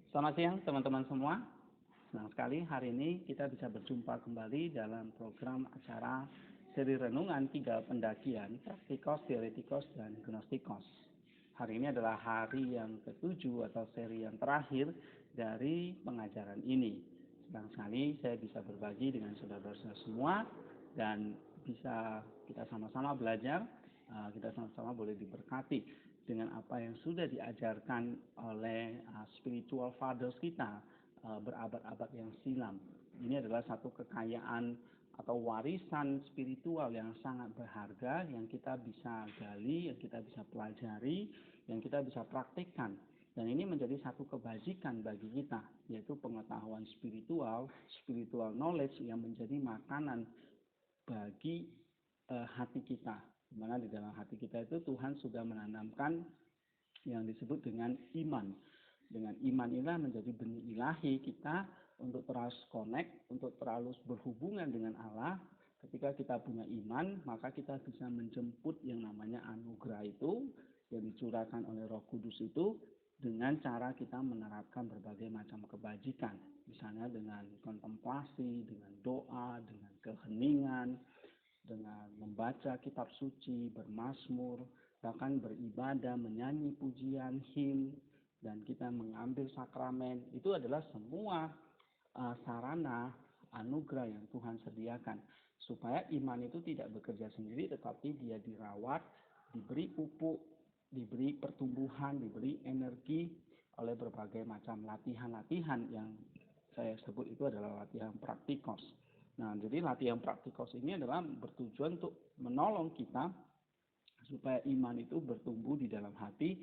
Selamat siang teman-teman semua. Senang sekali hari ini kita bisa berjumpa kembali dalam program acara seri renungan 3 pendakian, Praktikos, Teoretikos, dan Gnostikos. Hari ini adalah hari yang ke-7 atau seri yang terakhir dari pengajaran ini. Senang sekali saya bisa berbagi dengan saudara-saudara semua dan bisa kita sama-sama belajar, kita sama-sama boleh diberkati dengan apa yang sudah diajarkan oleh spiritual fathers kita berabad-abad yang silam. Ini adalah satu kekayaan atau warisan spiritual yang sangat berharga yang kita bisa gali, yang kita bisa pelajari, yang kita bisa praktikkan. Dan ini menjadi satu kebajikan bagi kita, yaitu pengetahuan spiritual knowledge yang menjadi makanan bagi hati kita. Di mana di dalam hati kita itu Tuhan sudah menanamkan yang disebut dengan iman. Dengan iman inilah menjadi benih ilahi kita untuk terus connect, untuk terus berhubungan dengan Allah. Ketika kita punya iman, maka kita bisa menjemput yang namanya anugerah itu, yang dicurahkan oleh Roh Kudus itu, dengan cara kita menerapkan berbagai macam kebajikan. Misalnya dengan kontemplasi, dengan doa, dengan keheningan, dengan membaca kitab suci, bermazmur, bahkan beribadah, menyanyi pujian, hymn, dan kita mengambil sakramen. Itu adalah semua sarana anugerah yang Tuhan sediakan. Supaya iman itu tidak bekerja sendiri, tetapi dia dirawat, diberi pupuk, diberi pertumbuhan, diberi energi oleh berbagai macam latihan-latihan yang saya sebut itu adalah latihan praktikos. Nah, jadi latihan praktikos ini adalah bertujuan untuk menolong kita supaya iman itu bertumbuh di dalam hati,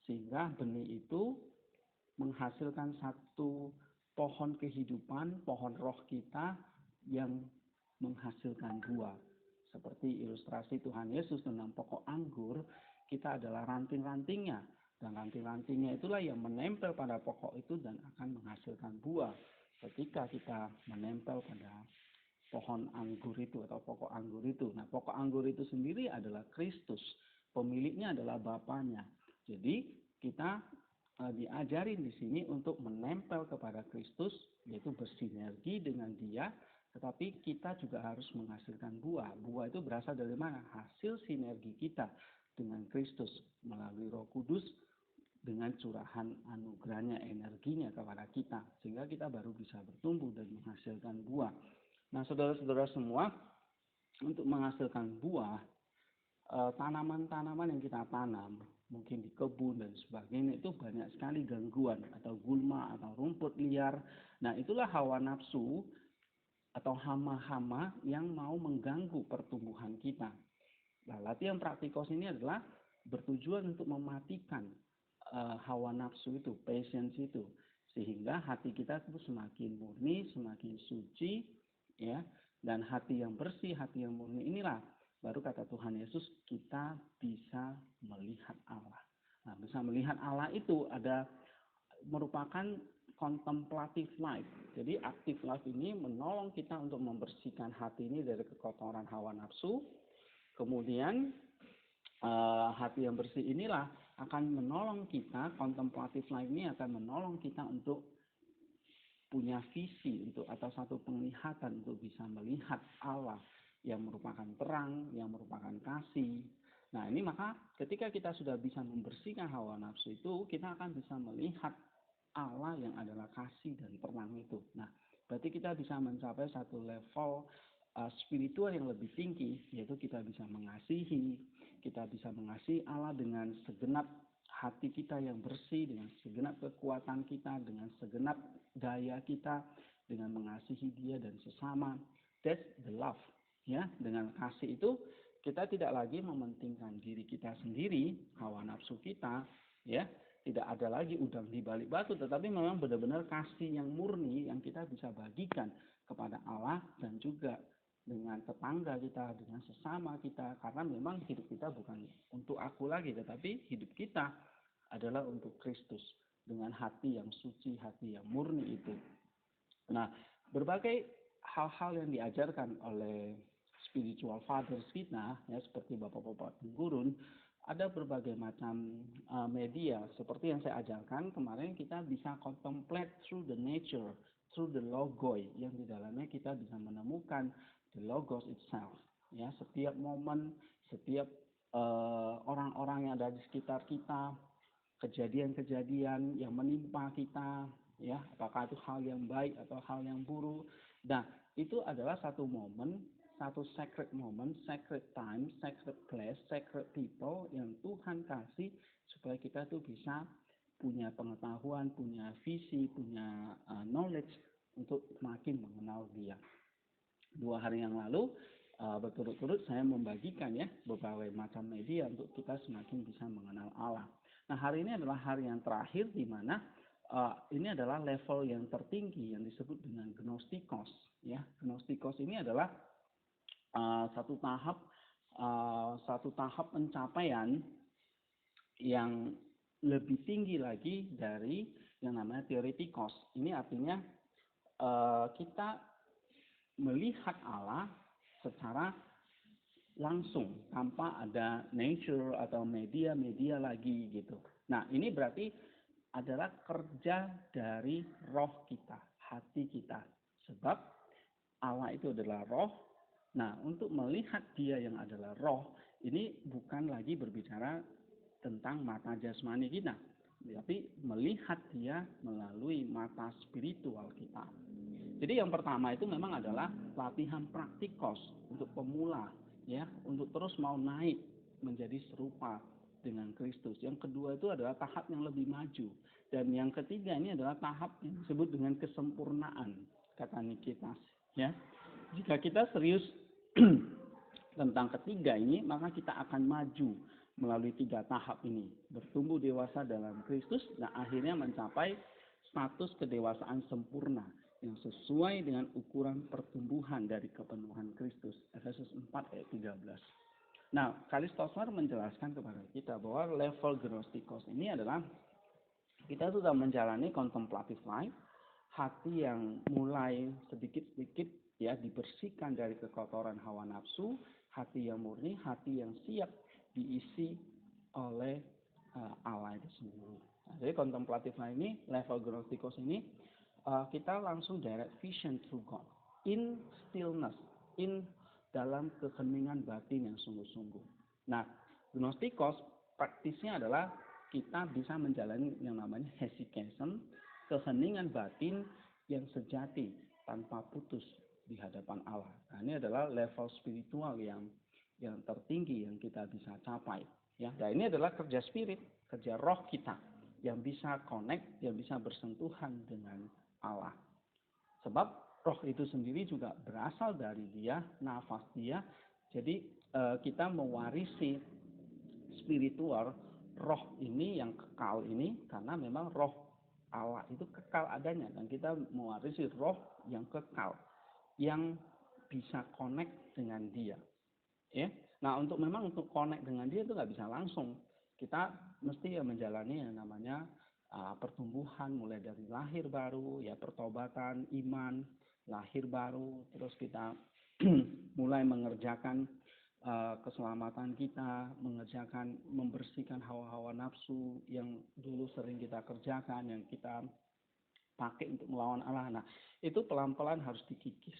sehingga benih itu menghasilkan satu pohon kehidupan, pohon roh kita yang menghasilkan buah. Seperti ilustrasi Tuhan Yesus tentang pokok anggur, kita adalah ranting-rantingnya. Dan ranting-rantingnya itulah yang menempel pada pokok itu dan akan menghasilkan buah. Ketika kita menempel pada pohon anggur itu atau pokok anggur itu. Nah, pokok anggur itu sendiri adalah Kristus. Pemiliknya adalah Bapaknya. Jadi, kita diajarin di sini untuk menempel kepada Kristus, yaitu bersinergi dengan Dia, tetapi kita juga harus menghasilkan buah. Buah itu berasal dari mana? Hasil sinergi kita dengan Kristus melalui Roh Kudus, dengan curahan anugerahnya, energinya kepada kita, sehingga kita baru bisa bertumbuh dan menghasilkan buah. Nah, saudara-saudara semua, untuk menghasilkan buah, tanaman-tanaman yang kita tanam, mungkin di kebun dan sebagainya, itu banyak sekali gangguan atau gulma atau rumput liar. Nah, itulah hawa nafsu atau hama-hama yang mau mengganggu pertumbuhan kita. Nah, latihan praktikos ini adalah bertujuan untuk mematikan hawa nafsu itu, patience itu, sehingga hati kita itu semakin murni, semakin suci, ya, dan hati yang bersih, hati yang murni inilah baru kata Tuhan Yesus kita bisa melihat Allah. Nah, bisa melihat Allah itu merupakan contemplative life. Jadi active life ini menolong kita untuk membersihkan hati ini dari kekotoran hawa nafsu. Kemudian hati yang bersih inilah akan menolong kita, contemplative life ini akan menolong kita untuk punya visi untuk atau satu penglihatan untuk bisa melihat Allah yang merupakan terang, yang merupakan kasih. Nah, ini maka ketika kita sudah bisa membersihkan hawa nafsu itu, kita akan bisa melihat Allah yang adalah kasih dan terang itu. Nah, berarti kita bisa mencapai satu level spiritual yang lebih tinggi, yaitu kita bisa mengasihi, kita bisa mengasihi Allah dengan segenap hati kita yang bersih, dengan segenap kekuatan kita, dengan segenap daya kita, dengan mengasihi Dia dan sesama. That's the love. Ya, dengan kasih itu kita tidak lagi mementingkan diri kita sendiri, hawa nafsu kita, ya, tidak ada lagi udang di balik batu, tetapi memang benar-benar kasih yang murni yang kita bisa bagikan kepada Allah dan juga dengan tetangga kita, dengan sesama kita, karena memang hidup kita bukan untuk aku lagi, tetapi hidup kita adalah untuk Kristus dengan hati yang suci, hati yang murni itu. Nah, berbagai hal-hal yang diajarkan oleh spiritual fathers kita, ya, seperti bapak-bapak gurun, ada berbagai macam media seperti yang saya ajarkan kemarin. Kita bisa contemplate through the nature, through the logoi, yang di dalamnya kita bisa menemukan the logos itself. Ya, setiap momen, setiap orang-orang yang ada di sekitar kita, kejadian-kejadian yang menimpa kita, ya, apakah itu hal yang baik atau hal yang buruk. Nah, itu adalah satu momen, satu sacred moment, sacred time, sacred place, sacred people yang Tuhan kasih supaya kita tuh bisa punya pengetahuan, punya visi, punya knowledge untuk makin mengenal Dia. 2 hari yang lalu berturut-turut saya membagikan ya beberapa macam media untuk kita semakin bisa mengenal Allah. Nah, hari ini adalah hari yang terakhir di mana ini adalah level yang tertinggi yang disebut dengan gnostikos. Ya, gnostikos ini adalah satu tahap pencapaian yang lebih tinggi lagi dari yang namanya theoretikos. Ini artinya kita melihat Allah secara langsung tanpa ada nature atau media-media lagi gitu. Nah, ini berarti adalah kerja dari roh kita, hati kita. Sebab Allah itu adalah roh. Nah, untuk melihat Dia yang adalah roh, ini bukan lagi berbicara tentang mata jasmani kita, tapi melihat Dia melalui mata spiritual kita. Jadi yang pertama itu memang adalah latihan praktikos untuk pemula, ya, untuk terus mau naik menjadi serupa dengan Kristus. Yang kedua itu adalah tahap yang lebih maju. Dan yang ketiga ini adalah tahap yang disebut dengan kesempurnaan, kata Nikitas. Ya, jika kita serius tentang ketiga ini, maka kita akan maju melalui 3 tahap ini. Bertumbuh dewasa dalam Kristus, dan akhirnya mencapai status kedewasaan sempurna yang sesuai dengan ukuran pertumbuhan dari kepenuhan Kristus. Efesus 4 ayat 13. Nah, Kalistomer menjelaskan kepada kita bahwa level gnostikos ini adalah kita sudah menjalani contemplative life, hati yang mulai sedikit-sedikit ya dibersihkan dari kekotoran hawa nafsu, hati yang murni, hati yang siap diisi oleh Allah itu sendiri. Nah, jadi contemplative life ini, level gnostikos ini, kita langsung direct vision through God in stillness, in dalam keheningan batin yang sungguh-sungguh. Nah, gnostikos praktisnya adalah kita bisa menjalani yang namanya hesychasm, keheningan batin yang sejati tanpa putus di hadapan Allah. Nah, ini adalah level spiritual yang tertinggi yang kita bisa capai. Ya, dan ini adalah kerja spirit, kerja roh kita yang bisa connect, yang bisa bersentuhan dengan Allah. Sebab roh itu sendiri juga berasal dari Dia, nafas Dia. Jadi kita mewarisi spiritual roh ini yang kekal ini, karena memang roh Allah itu kekal adanya, dan kita mewarisi roh yang kekal yang bisa connect dengan Dia. Ya. Nah, untuk connect dengan Dia itu nggak bisa langsung. Kita mesti menjalani yang namanya pertumbuhan, mulai dari lahir baru, ya, pertobatan, iman, lahir baru, terus kita mulai mengerjakan keselamatan kita, membersihkan hawa-hawa nafsu yang dulu sering kita kerjakan, yang kita pakai untuk melawan Allah. Nah, itu pelan-pelan harus dikikis.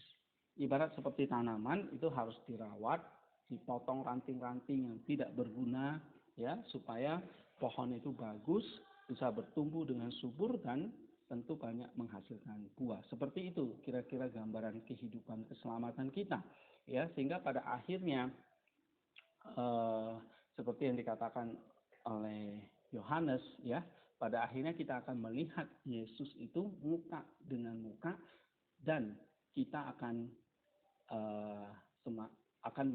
Ibarat seperti tanaman, itu harus dirawat, dipotong ranting-ranting yang tidak berguna, ya, supaya pohon itu bagus, bisa bertumbuh dengan subur dan tentu banyak menghasilkan buah. Seperti itu kira-kira gambaran kehidupan keselamatan kita, ya, sehingga pada akhirnya seperti yang dikatakan oleh Yohanes, ya, pada akhirnya kita akan melihat Yesus itu muka dengan muka, dan kita akan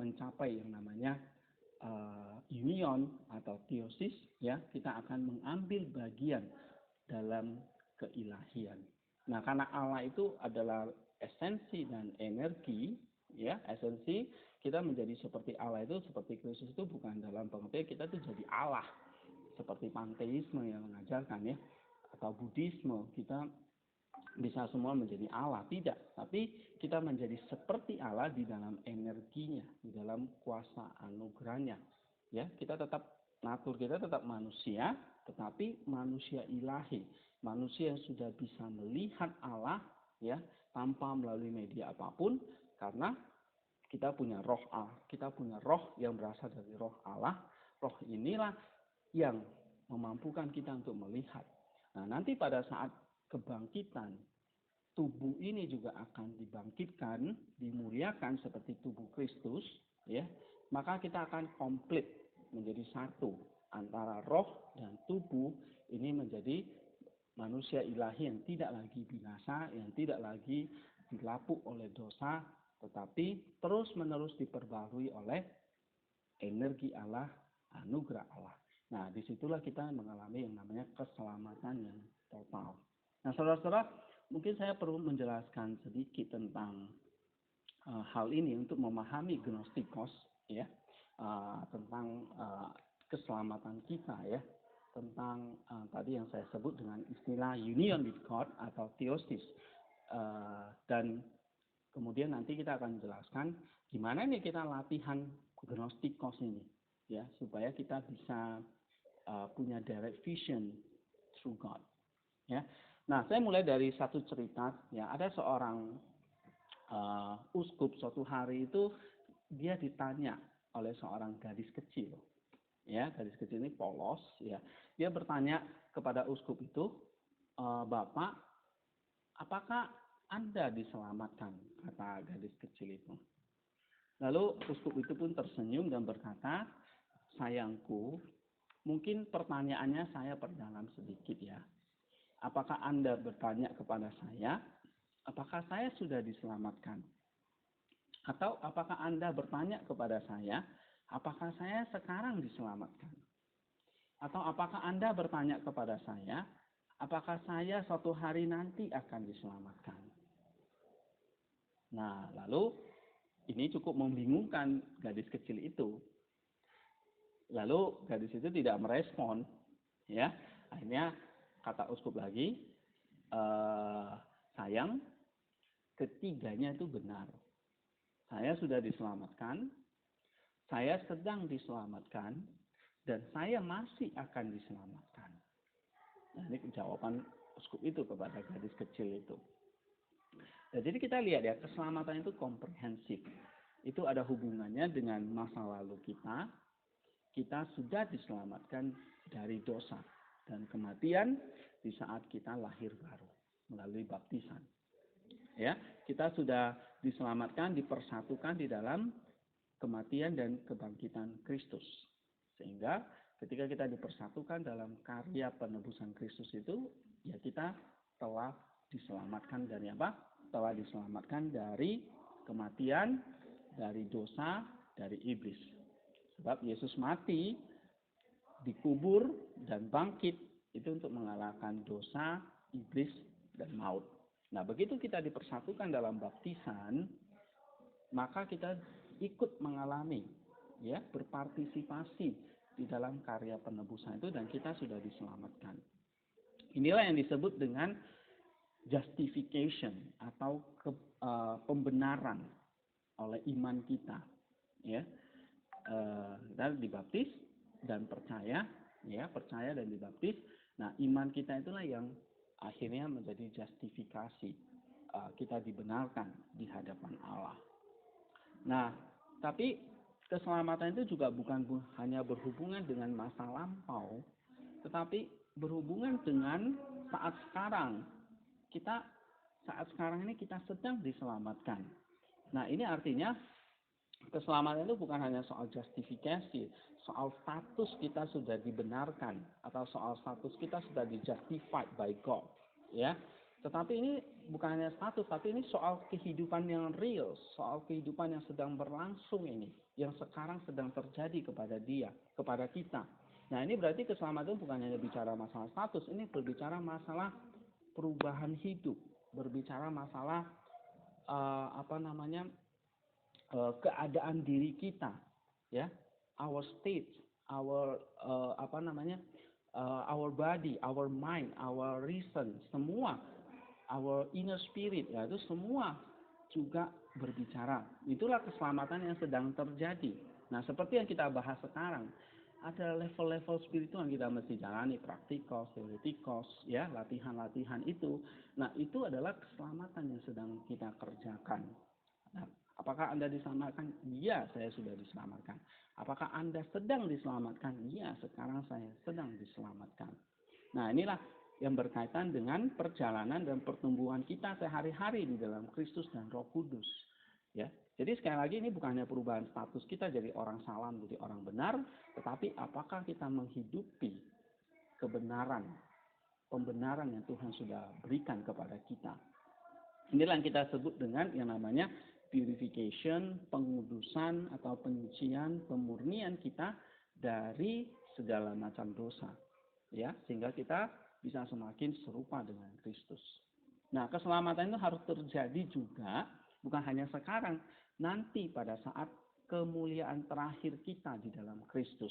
mencapai yang namanya union atau theosis, ya, kita akan mengambil bagian dalam keilahian. Nah, karena Allah itu adalah esensi dan energi, ya, esensi kita menjadi seperti Allah itu, seperti Kristus itu bukan dalam pengertian kita itu jadi Allah seperti panteisme yang mengajarkan, ya, atau Buddhisme kita bisa semua menjadi Allah, tidak, tapi kita menjadi seperti Allah di dalam energinya, di dalam kuasa anugerahnya, ya, kita tetap Natur kita tetap manusia, tetapi manusia ilahi, manusia yang sudah bisa melihat Allah ya tanpa melalui media apapun, karena kita punya roh Allah, kita punya roh yang berasal dari roh Allah. Roh inilah yang memampukan kita untuk melihat. Nah, nanti pada saat kebangkitan, tubuh ini juga akan dibangkitkan, dimuliakan seperti tubuh Kristus, ya. Maka kita akan komplit menjadi satu antara roh dan tubuh ini menjadi manusia ilahi yang tidak lagi binasa, yang tidak lagi dilapuk oleh dosa, tetapi terus-menerus diperbarui oleh energi Allah, anugerah Allah. Nah, disitulah kita mengalami yang namanya keselamatan yang total. Nah, saudara-saudara, mungkin saya perlu menjelaskan sedikit tentang hal ini untuk memahami gnostikos, ya, tentang keselamatan kita, ya, tentang tadi yang saya sebut dengan istilah union with God atau theosis, dan kemudian nanti kita akan menjelaskan gimana nih kita latihan gnostikos ini, ya, supaya kita bisa punya direct vision through God, ya. Nah, saya mulai dari satu cerita, ya, ada seorang uskup suatu hari itu dia ditanya oleh seorang gadis kecil, ya, gadis kecil ini polos, ya, dia bertanya kepada uskup itu, Bapak, apakah Anda diselamatkan? Kata gadis kecil itu. Lalu uskup itu pun tersenyum dan berkata, sayangku, mungkin pertanyaannya saya perdalam sedikit ya. Apakah Anda bertanya kepada saya, apakah saya sudah diselamatkan? Atau apakah Anda bertanya kepada saya, apakah saya sekarang diselamatkan? Atau apakah Anda bertanya kepada saya, apakah saya suatu hari nanti akan diselamatkan? Nah, lalu ini cukup membingungkan gadis kecil itu. Lalu gadis itu tidak merespon, ya. Akhirnya kata uskup lagi, sayang, ketiganya itu benar. Saya sudah diselamatkan, saya sedang diselamatkan, dan saya masih akan diselamatkan. Nah, ini jawaban uskup itu kepada gadis kecil itu. Nah, jadi kita lihat ya, keselamatan itu komprehensif. Itu ada hubungannya dengan masa lalu kita. Kita sudah diselamatkan dari dosa dan kematian di saat kita lahir baru melalui baptisan. Ya, kita sudah diselamatkan, dipersatukan di dalam kematian dan kebangkitan Kristus. Sehingga ketika kita dipersatukan dalam karya penebusan Kristus itu, ya kita telah diselamatkan dari apa? Telah diselamatkan dari kematian, dari dosa, dari iblis. Sebab Yesus mati, dikubur, dan bangkit itu untuk mengalahkan dosa, iblis, dan maut. Nah, begitu kita dipersatukan dalam baptisan, maka kita ikut mengalami, ya, berpartisipasi di dalam karya penebusan itu dan kita sudah diselamatkan. Inilah yang disebut dengan justification atau pembenaran oleh iman kita, ya. Dan dibaptis dan percaya, ya, percaya dan dibaptis. Nah, iman kita itulah yang akhirnya menjadi justifikasi, kita dibenarkan di hadapan Allah. Nah, tapi keselamatan itu juga bukan hanya berhubungan dengan masa lampau, tetapi berhubungan dengan saat sekarang. Saat sekarang ini kita sedang diselamatkan. Nah, ini artinya keselamatan itu bukan hanya soal justifikasi, soal status kita sudah dibenarkan atau soal status kita sudah di-justified by God, ya. Tetapi ini bukan hanya status, tapi ini soal kehidupan yang real, soal kehidupan yang sedang berlangsung ini, yang sekarang sedang terjadi kepada dia, kepada kita. Nah, ini berarti keselamatan bukan hanya bicara masalah status, ini berbicara masalah perubahan hidup, berbicara masalah keadaan diri kita, ya, our state, our our body, our mind, our reason, semua, our inner spirit, ya, itu semua juga berbicara. Itulah keselamatan yang sedang terjadi. Nah, seperti yang kita bahas sekarang, ada level-level spiritual yang kita mesti jalani, praktikos, teoretikos, ya, latihan-latihan itu. Nah, itu adalah keselamatan yang sedang kita kerjakan. Nah, apakah Anda diselamatkan? Iya, saya sudah diselamatkan. Apakah Anda sedang diselamatkan? Iya, sekarang saya sedang diselamatkan. Nah, inilah yang berkaitan dengan perjalanan dan pertumbuhan kita sehari-hari di dalam Kristus dan Roh Kudus. Ya, jadi sekali lagi ini bukan hanya perubahan status kita jadi orang salah menjadi orang benar, tetapi apakah kita menghidupi kebenaran, pembenaran yang Tuhan sudah berikan kepada kita. Inilah yang kita sebut dengan yang namanya purification, pengudusan atau penyucian, pemurnian kita dari segala macam dosa. Ya, sehingga kita bisa semakin serupa dengan Kristus. Nah, keselamatan itu harus terjadi juga bukan hanya sekarang, nanti pada saat kemuliaan terakhir kita di dalam Kristus.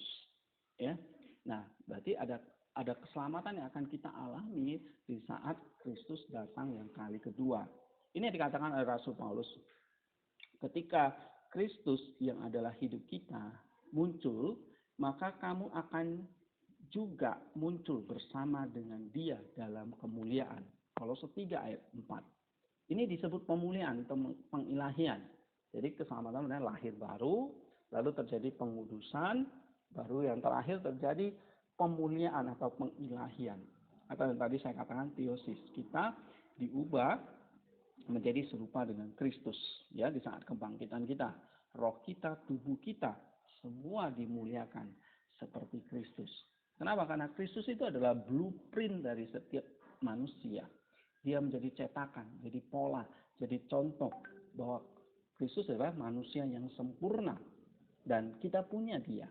Ya. Nah, berarti ada keselamatan yang akan kita alami di saat Kristus datang yang kali kedua. Ini yang dikatakan oleh Rasul Paulus. Ketika Kristus yang adalah hidup kita muncul, maka kamu akan juga muncul bersama dengan Dia dalam kemuliaan. Kolose 3 ayat 4. Ini disebut pemulihan, pengilahian. Jadi keselamatan adalah lahir baru, lalu terjadi pengudusan, baru yang terakhir terjadi pemuliaan atau pengilahian. Atau yang tadi saya katakan teosis. Kita diubah menjadi serupa dengan Kristus ya di saat kebangkitan kita. Roh kita, tubuh kita, semua dimuliakan seperti Kristus. Kenapa? Karena Kristus itu adalah blueprint dari setiap manusia. Dia menjadi cetakan, jadi pola, jadi contoh bahwa Kristus adalah manusia yang sempurna dan kita punya Dia.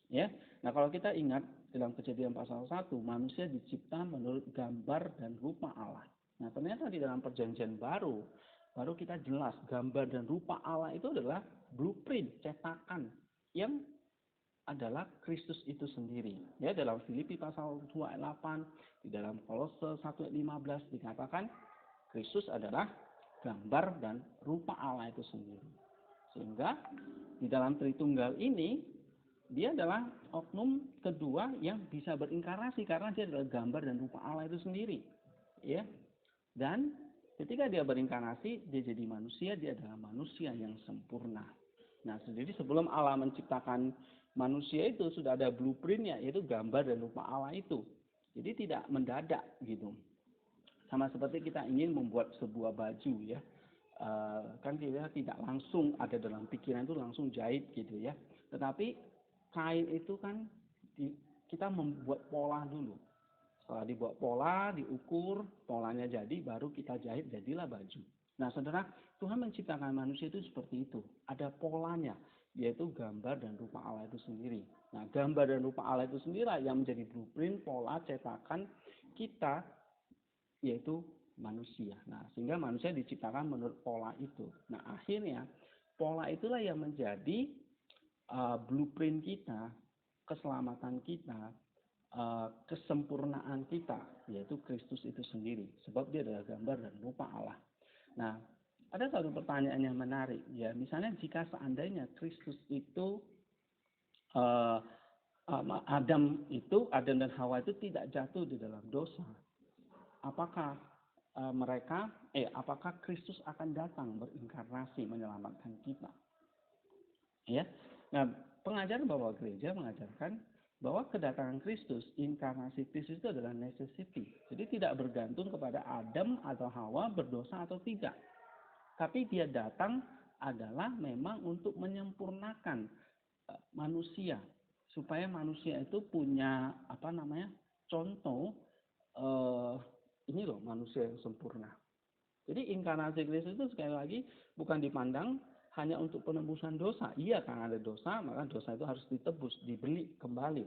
Ya. Nah, kalau kita ingat dalam Kejadian pasal 1, manusia dicipta menurut gambar dan rupa Allah. Nah, ternyata di dalam Perjanjian Baru kita jelas gambar dan rupa Allah itu adalah blueprint, cetakan yang adalah Kristus itu sendiri. Ya, dalam Filipi pasal 2 ayat 8, di dalam Kolose 1 ayat 15 dikatakan Kristus adalah gambar dan rupa Allah itu sendiri. Sehingga di dalam Tritunggal ini dia adalah oknum kedua yang bisa berinkarnasi karena dia adalah gambar dan rupa Allah itu sendiri. Ya. Dan ketika dia berinkarnasi, dia jadi manusia, dia adalah manusia yang sempurna. Nah, jadi sebelum Allah menciptakan manusia itu sudah ada blueprintnya, yaitu gambar dan rupa Allah itu. Jadi tidak mendadak gitu. Sama seperti kita ingin membuat sebuah baju ya. Kan kita tidak langsung ada dalam pikiran itu langsung jahit gitu ya. Tetapi kain itu kan kita membuat pola dulu. Setelah dibuat pola, diukur, polanya jadi, baru kita jahit, jadilah baju. Nah, saudara, Tuhan menciptakan manusia itu seperti itu. Ada polanya, yaitu gambar dan rupa Allah itu sendiri. Nah, gambar dan rupa Allah itu sendiri yang menjadi blueprint, pola, cetakan kita, yaitu manusia. Nah, sehingga manusia diciptakan menurut pola itu. Nah, akhirnya pola itulah yang menjadi blueprint kita, keselamatan kita, kesempurnaan kita, yaitu Kristus itu sendiri. Sebab dia adalah gambar dan rupa Allah. Nah, ada satu pertanyaan yang menarik ya. Misalnya jika seandainya Kristus itu Adam dan Hawa itu tidak jatuh di dalam dosa, apakah apakah Kristus akan datang berinkarnasi menyelamatkan kita? Ya. Nah, pengajaran bahwa gereja mengajarkan bahwa kedatangan Kristus, inkarnasi Kristus itu adalah necessity. Jadi tidak bergantung kepada Adam atau Hawa berdosa atau tidak. Tapi dia datang adalah memang untuk menyempurnakan manusia. Supaya manusia itu punya contoh ini loh manusia yang sempurna. Jadi inkarnasi Kristus itu sekali lagi bukan dipandang hanya untuk penebusan dosa. Iya, karena ada dosa, maka dosa itu harus ditebus, dibeli kembali.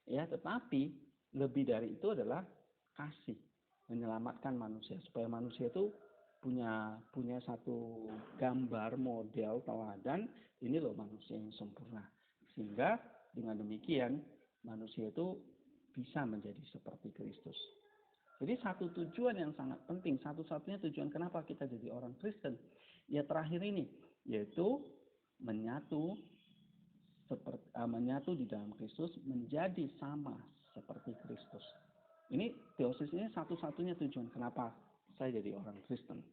Ya, tetapi lebih dari itu adalah kasih, menyelamatkan manusia supaya manusia itu punya satu gambar, model, teladan, ini loh manusia yang sempurna. Sehingga dengan demikian manusia itu bisa menjadi seperti Kristus. Jadi satu tujuan yang sangat penting, satu-satunya tujuan kenapa kita jadi orang Kristen, ya terakhir ini, yaitu menyatu menyatu di dalam Kristus menjadi sama seperti Kristus. Ini teosis ini satu-satunya tujuan kenapa saya jadi orang Kristen.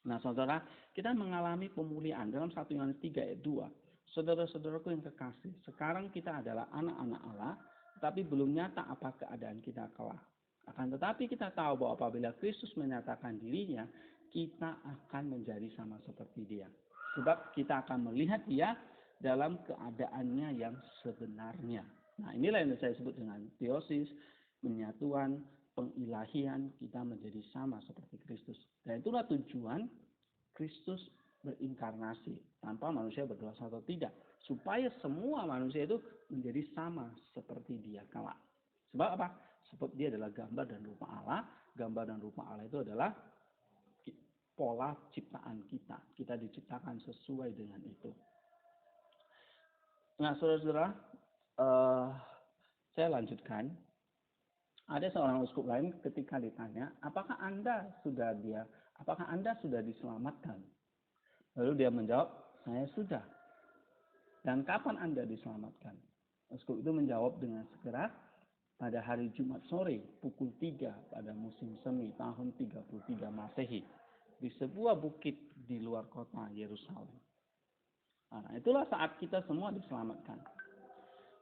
Nah, saudara, kita mengalami pemulihan dalam 1 Yohanes 3 ayat 2. Saudara-saudaraku yang kekasih, sekarang kita adalah anak-anak Allah, tetapi belum nyata apa keadaan kita kelak. Akan tetapi kita tahu bahwa apabila Kristus menyatakan dirinya, kita akan menjadi sama seperti Dia. Sebab kita akan melihat Dia dalam keadaannya yang sebenarnya. Nah, inilah yang saya sebut dengan teosis, penyatuan, pengilahian, kita menjadi sama seperti Kristus. Dan itulah tujuan Kristus berinkarnasi, tanpa manusia berdosa atau tidak. Supaya semua manusia itu menjadi sama seperti Dia kelak. Sebab apa? Sebab Dia adalah gambar dan rupa Allah. Gambar dan rupa Allah itu adalah pola ciptaan kita. Kita diciptakan sesuai dengan itu. Nah, saudara-saudara, saya lanjutkan. Ada seorang uskup lain ketika ditanya, apakah Anda sudah diselamatkan? Lalu dia menjawab, saya sudah. Dan kapan Anda diselamatkan? Uskup itu menjawab dengan segera, pada hari Jumat sore pukul 3 pada musim semi tahun 33 Masehi di sebuah bukit di luar kota Yerusalem. Nah, itulah saat kita semua diselamatkan.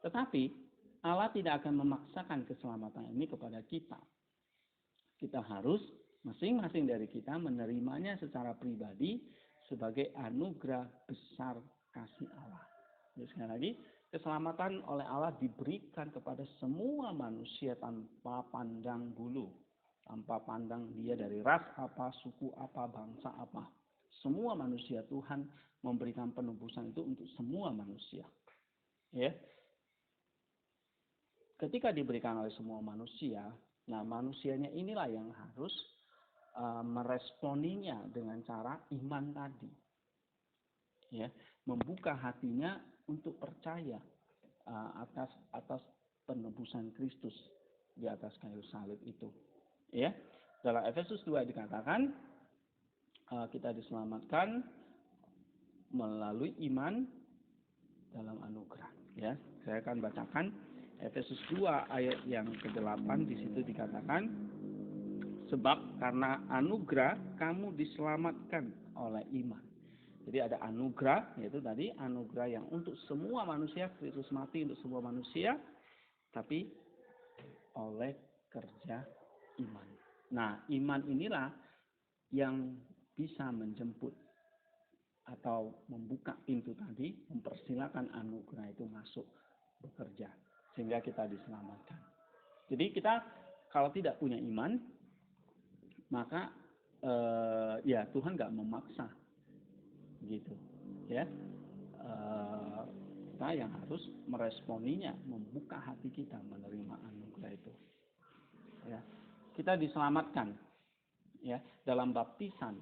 Tetapi Allah tidak akan memaksakan keselamatan ini kepada kita. Kita harus masing-masing dari kita menerimanya secara pribadi sebagai anugerah besar kasih Allah. Jadi sekali lagi, keselamatan oleh Allah diberikan kepada semua manusia tanpa pandang bulu. Tanpa pandang dia dari ras apa, suku apa, bangsa apa. Semua manusia Tuhan memberikan penebusan itu untuk semua manusia. Ya. Ketika diberikan oleh semua manusia, nah manusianya inilah yang harus meresponinya dengan cara iman tadi. Ya, membuka hatinya untuk percaya atas penebusan Kristus di atas kayu salib itu. Ya, dalam Efesus 2 dikatakan kita diselamatkan melalui iman dalam anugerah. Ya, saya akan bacakan Efesus 2 ayat yang ke-8, di situ dikatakan, sebab karena anugerah kamu diselamatkan oleh iman. Jadi ada anugerah, yaitu tadi anugerah yang untuk semua manusia, Kristus mati untuk semua manusia, tapi oleh kerja iman. Nah, iman inilah yang bisa menjemput atau membuka pintu tadi, mempersilakan anugerah itu masuk bekerja, sehingga kita diselamatkan. Jadi kita kalau tidak punya iman, maka ya Tuhan nggak memaksa, gitu, ya. Kita yang harus meresponinya, membuka hati kita menerima anugerah itu. Ya, kita diselamatkan, ya, dalam baptisan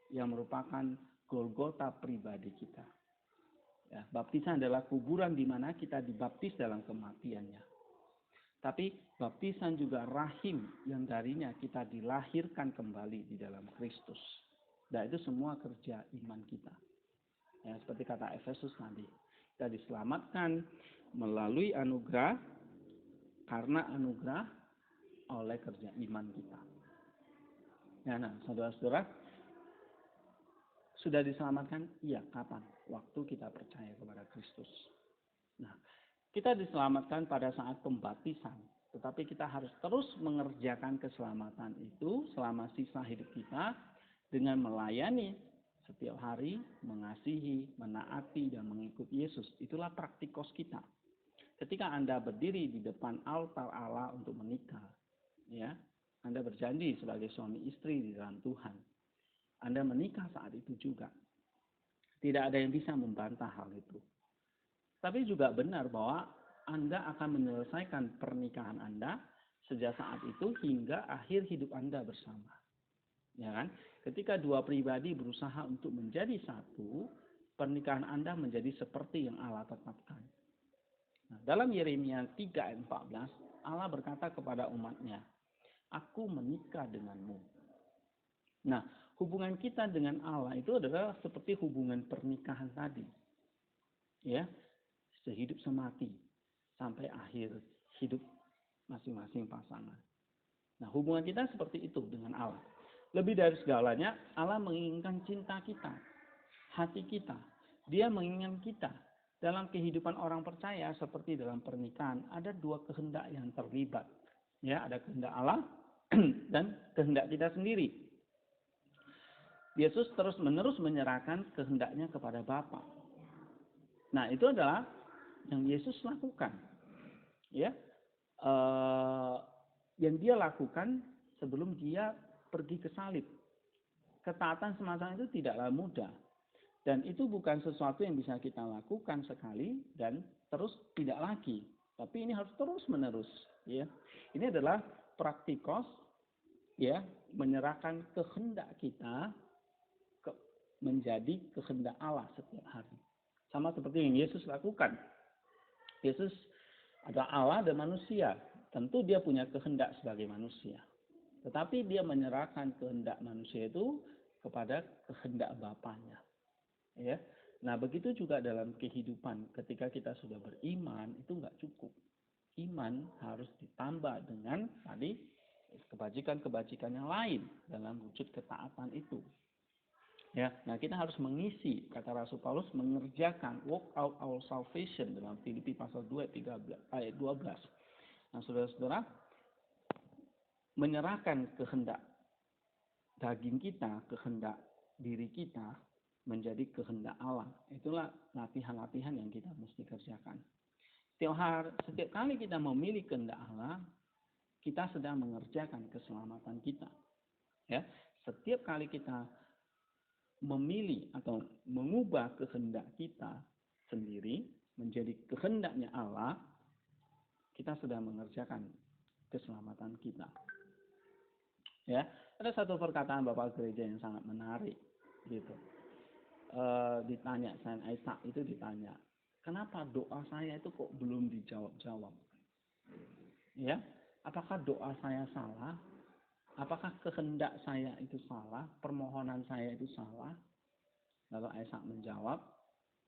yang merupakan Golgota pribadi kita. Ya, baptisan adalah kuburan di mana kita dibaptis dalam kematiannya. Tapi baptisan juga rahim yang darinya kita dilahirkan kembali di dalam Kristus. Dan itu semua kerja iman kita. Ya, seperti kata Efesus tadi, kita diselamatkan melalui anugerah, karena anugerah oleh kerja iman kita. Ya, nah, saudara-saudara, sudah diselamatkan? Iya, kapan? Waktu kita percaya kepada Kristus. Nah, kita diselamatkan pada saat pembaptisan, tetapi kita harus terus mengerjakan keselamatan itu selama sisa hidup kita dengan melayani setiap hari, mengasihi, menaati, dan mengikuti Yesus. Itulah praktikos kita. Ketika Anda berdiri di depan altar Allah untuk menikah, ya, Anda berjanji sebagai suami istri di dalam Tuhan. Anda menikah saat itu juga. Tidak ada yang bisa membantah hal itu. Tapi juga benar bahwa Anda akan menyelesaikan pernikahan Anda sejak saat itu hingga akhir hidup Anda bersama. Ya kan? Ketika dua pribadi berusaha untuk menjadi satu, pernikahan Anda menjadi seperti yang Allah tetapkan. Nah, dalam Yeremia 3 ayat 14, Allah berkata kepada umatnya, Aku menikah denganmu. Nah, hubungan kita dengan Allah itu adalah seperti hubungan pernikahan tadi. Ya. sehidup semati sampai akhir hidup masing-masing pasangan. Nah, hubungan kita seperti itu dengan Allah. Lebih dari segalanya, Allah menginginkan cinta kita, hati kita. Dia menginginkan kita. Dalam kehidupan orang percaya seperti dalam pernikahan, ada dua kehendak yang terlibat. Ya, ada kehendak Allah dan kehendak kita sendiri. Yesus terus-menerus menyerahkan kehendaknya kepada Bapa. Nah, itu adalah yang Yesus lakukan. Ya, yang dia lakukan sebelum dia pergi ke salib. Ketaatan semacam itu tidaklah mudah. Dan itu bukan sesuatu yang bisa kita lakukan sekali dan terus tidak lagi. Tapi ini harus terus-menerus. Ya. Ini adalah praktikos, ya, menyerahkan kehendak kita menjadi kehendak Allah setiap hari. Sama seperti yang Yesus lakukan. Yesus adalah Allah dan manusia. Tentu dia punya kehendak sebagai manusia. Tetapi dia menyerahkan kehendak manusia itu kepada kehendak Bapanya. Ya. Nah, begitu juga dalam kehidupan ketika kita sudah beriman, itu enggak cukup. Iman harus ditambah dengan tadi kebajikan-kebajikan yang lain dalam wujud ketaatan itu. Ya, nah kita harus mengisi, kata Rasul Paulus, mengerjakan work out our salvation dalam Filipi pasal 2 ayat 12. Nah, saudara-saudara, menyerahkan kehendak daging kita, kehendak diri kita menjadi kehendak Allah. Itulah latihan-latihan yang kita mesti kerjakan. Setiap kali kita memilih kehendak Allah, kita sedang mengerjakan keselamatan kita. Ya, setiap kali kita memilih atau mengubah kehendak kita sendiri menjadi kehendaknya Allah, kita sedang mengerjakan keselamatan kita. Ya, ada satu perkataan Bapak Gereja yang sangat menarik, gitu. Ditanya, Saint Isaac itu ditanya, kenapa doa saya itu kok belum dijawab-jawab? Ya, apakah doa saya salah? Apakah kehendak saya itu salah? Permohonan saya itu salah? Lalu Isaac menjawab,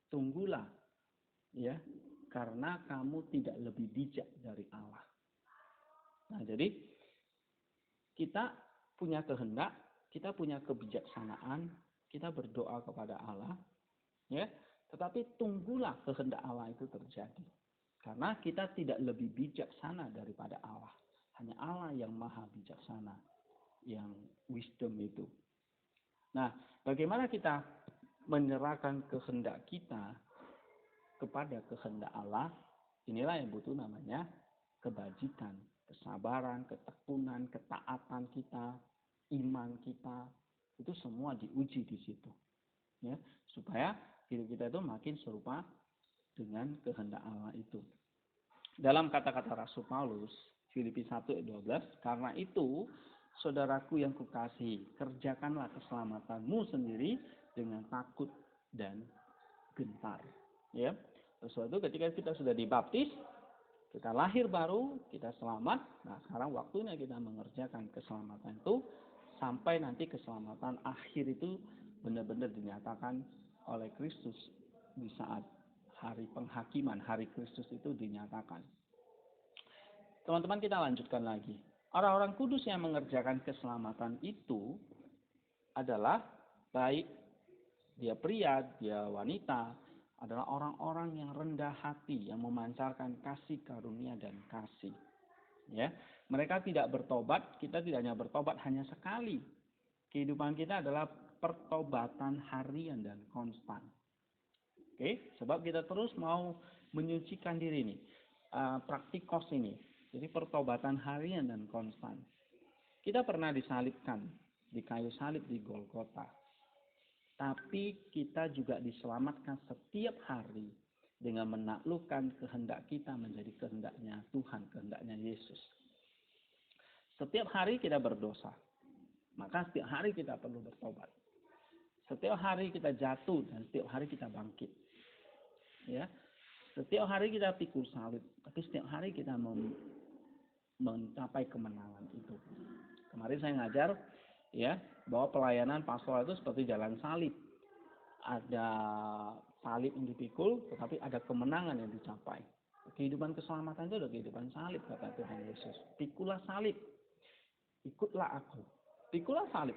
tunggulah, ya, karena kamu tidak lebih bijak dari Allah. Nah, jadi kita punya kehendak, kita punya kebijaksanaan, kita berdoa kepada Allah, ya, tetapi tunggulah kehendak Allah itu terjadi. Karena kita tidak lebih bijaksana daripada Allah. Hanya Allah yang maha bijaksana, yang wisdom itu. Nah, bagaimana kita menyerahkan kehendak kita kepada kehendak Allah? Inilah yang butuh namanya kebajikan, kesabaran, ketekunan, ketaatan kita, iman kita, itu semua diuji di situ. Ya, supaya hidup kita itu makin serupa dengan kehendak Allah itu. Dalam kata-kata Rasul Paulus, Filipi 1 ayat 12, karena itu, saudaraku yang kukasihi, kerjakanlah keselamatanmu sendiri dengan takut dan gentar. Ya, sesuatu ketika kita sudah dibaptis, kita lahir baru, kita selamat. Nah, sekarang waktunya kita mengerjakan keselamatan itu sampai nanti keselamatan akhir itu benar-benar dinyatakan oleh Kristus di saat hari penghakiman, hari Kristus itu dinyatakan. Teman-teman, kita lanjutkan lagi. Orang-orang kudus yang mengerjakan keselamatan itu adalah baik dia pria, dia wanita, adalah orang-orang yang rendah hati, yang memancarkan kasih karunia dan kasih. Ya, mereka tidak bertobat, kita tidak hanya bertobat hanya sekali. Kehidupan kita adalah pertobatan harian dan konstan. Oke, sebab kita terus mau menyucikan diri ini, praktikos ini. Jadi pertobatan harian dan konstan. Kita pernah disalibkan di kayu salib di Golgota. Tapi kita juga diselamatkan setiap hari dengan menaklukkan kehendak kita menjadi kehendaknya Tuhan, kehendaknya Yesus. Setiap hari kita berdosa. Maka setiap hari kita perlu bertobat. Setiap hari kita jatuh dan setiap hari kita bangkit. Ya. Setiap hari kita pikul salib, tapi setiap hari kita mencapai kemenangan itu. Kemarin saya ngajar ya bahwa pelayanan pastoral itu seperti jalan salib. Ada salib yang dipikul, tetapi ada kemenangan yang dicapai. Kehidupan keselamatan itu adalah kehidupan salib, kata Tuhan Yesus. Pikulah salib, ikutlah aku. Pikulah salib,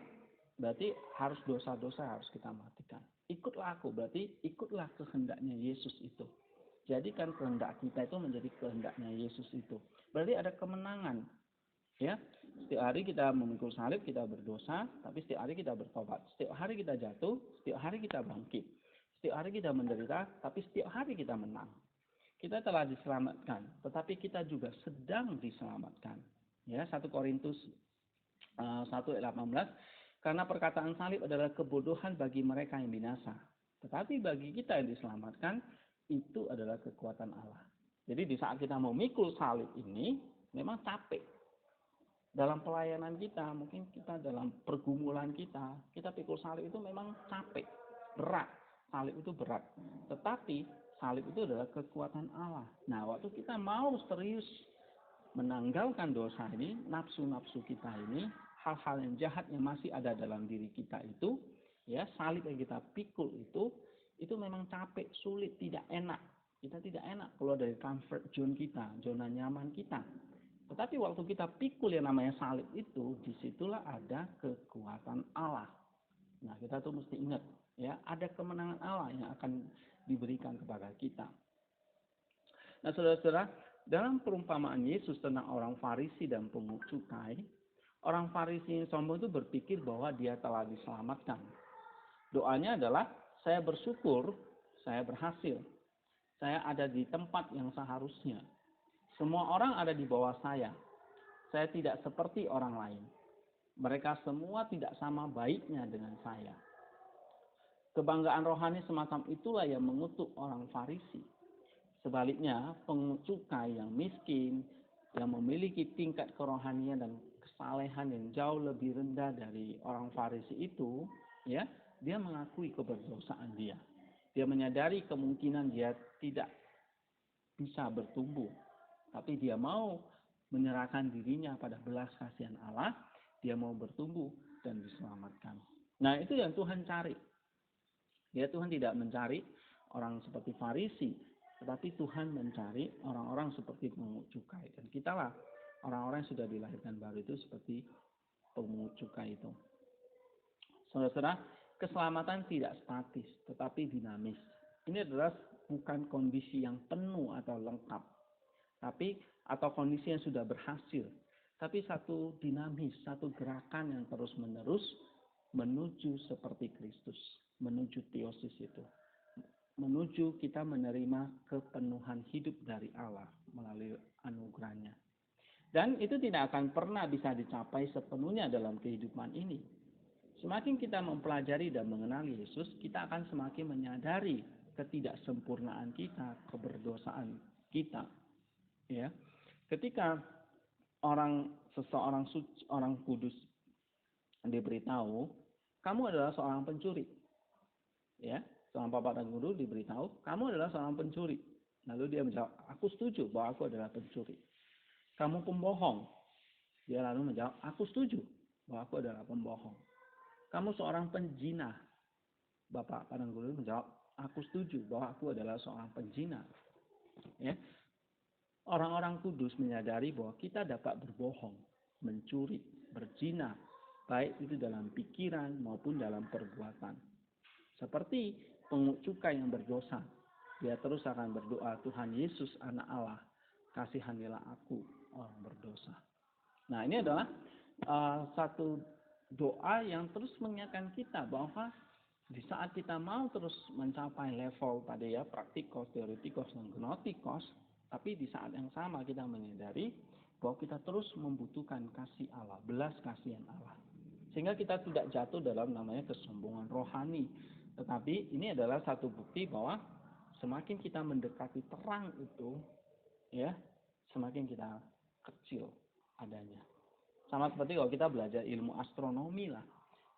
berarti harus dosa-dosa harus kita matikan. Ikutlah aku, berarti ikutlah kehendaknya Yesus itu. Jadikan kehendak kita itu menjadi kehendaknya Yesus itu. Berarti ada kemenangan. Ya, setiap hari kita memikul salib, kita berdosa, tapi setiap hari kita bertobat. Setiap hari kita jatuh, setiap hari kita bangkit. Setiap hari kita menderita, tapi setiap hari kita menang. Kita telah diselamatkan, tetapi kita juga sedang diselamatkan. Ya, 1 Korintus 1 ayat 18, karena perkataan salib adalah kebodohan bagi mereka yang binasa. Tetapi bagi kita yang diselamatkan, itu adalah kekuatan Allah. Jadi di saat kita memikul salib ini, memang capek. Dalam pelayanan kita, mungkin kita dalam pergumulan kita pikul salib itu memang capek, berat. Salib itu berat. Tetapi salib itu adalah kekuatan Allah. Nah, waktu kita mau serius menanggalkan dosa ini, nafsu-nafsu kita ini, hal-hal yang jahat yang masih ada dalam diri kita itu, ya, salib yang kita pikul itu memang capek, sulit, tidak enak. Kita tidak enak keluar dari comfort zone kita, zona nyaman kita. Tetapi waktu kita pikul yang namanya salib itu, disitulah ada kekuatan Allah. Nah, kita tuh mesti ingat, ya, ada kemenangan Allah yang akan diberikan kepada kita. Nah, saudara-saudara, dalam perumpamaan Yesus tentang orang Farisi dan pungut cukai, orang Farisi yang sombong itu berpikir bahwa dia telah diselamatkan. Doanya adalah, saya bersyukur, saya berhasil, saya ada di tempat yang seharusnya. Semua orang ada di bawah saya. Saya tidak seperti orang lain. Mereka semua tidak sama baiknya dengan saya. Kebanggaan rohani semacam itulah yang mengutuk orang Farisi. Sebaliknya, pungut cukai yang miskin, yang memiliki tingkat kerohanian dan kesalehan yang jauh lebih rendah dari orang Farisi itu, ya, dia mengakui keberdosaan dia. Dia menyadari kemungkinan dia tidak bisa bertumbuh. Tapi dia mau menyerahkan dirinya pada belas kasihan Allah, dia mau bertumbuh dan diselamatkan. Nah, itu yang Tuhan cari. Ya, Tuhan tidak mencari orang seperti Farisi, tetapi Tuhan mencari orang-orang seperti pungut cukai. Dan kitalah orang-orang yang sudah dilahirkan baru itu seperti pungut cukai itu. Saudara-saudara, keselamatan tidak statis, tetapi dinamis. Ini adalah bukan kondisi yang penuh atau lengkap, tapi atau kondisi yang sudah berhasil, tapi satu dinamis, satu gerakan yang terus-menerus menuju seperti Kristus, menuju teosis itu, menuju kita menerima kepenuhan hidup dari Allah melalui anugerahnya. Dan itu tidak akan pernah bisa dicapai sepenuhnya dalam kehidupan ini. Semakin kita mempelajari dan mengenali Yesus, kita akan semakin menyadari ketidaksempurnaan kita, keberdosaan kita. Ya, ketika seseorang kudus diberitahu, kamu adalah seorang pencuri, ya, seorang bapak dan guru diberitahu, kamu adalah seorang pencuri. Lalu dia menjawab, aku setuju bahwa aku adalah pencuri. Kamu pembohong. Dia lalu menjawab, aku setuju bahwa aku adalah pembohong. Kamu seorang penjinah. Bapak dan guru menjawab, aku setuju bahwa aku adalah seorang penjinah. Ya. Orang-orang kudus menyadari bahwa kita dapat berbohong, mencuri, berzina, baik itu dalam pikiran maupun dalam perbuatan. Seperti pungut cukai yang berdosa, dia terus akan berdoa, Tuhan Yesus anak Allah, kasihanilah aku orang berdosa. Nah, ini adalah satu doa yang terus mengingatkan kita bahwa di saat kita mau terus mencapai level tadi ya, praktikos, teoretikos, dan gnotikos, tapi di saat yang sama kita menyadari bahwa kita terus membutuhkan kasih Allah, belas kasihan Allah. Sehingga kita tidak jatuh dalam namanya kesombongan rohani. Tetapi ini adalah satu bukti bahwa semakin kita mendekati terang itu, ya, semakin kita kecil adanya. Sama seperti kalau kita belajar ilmu astronomi lah.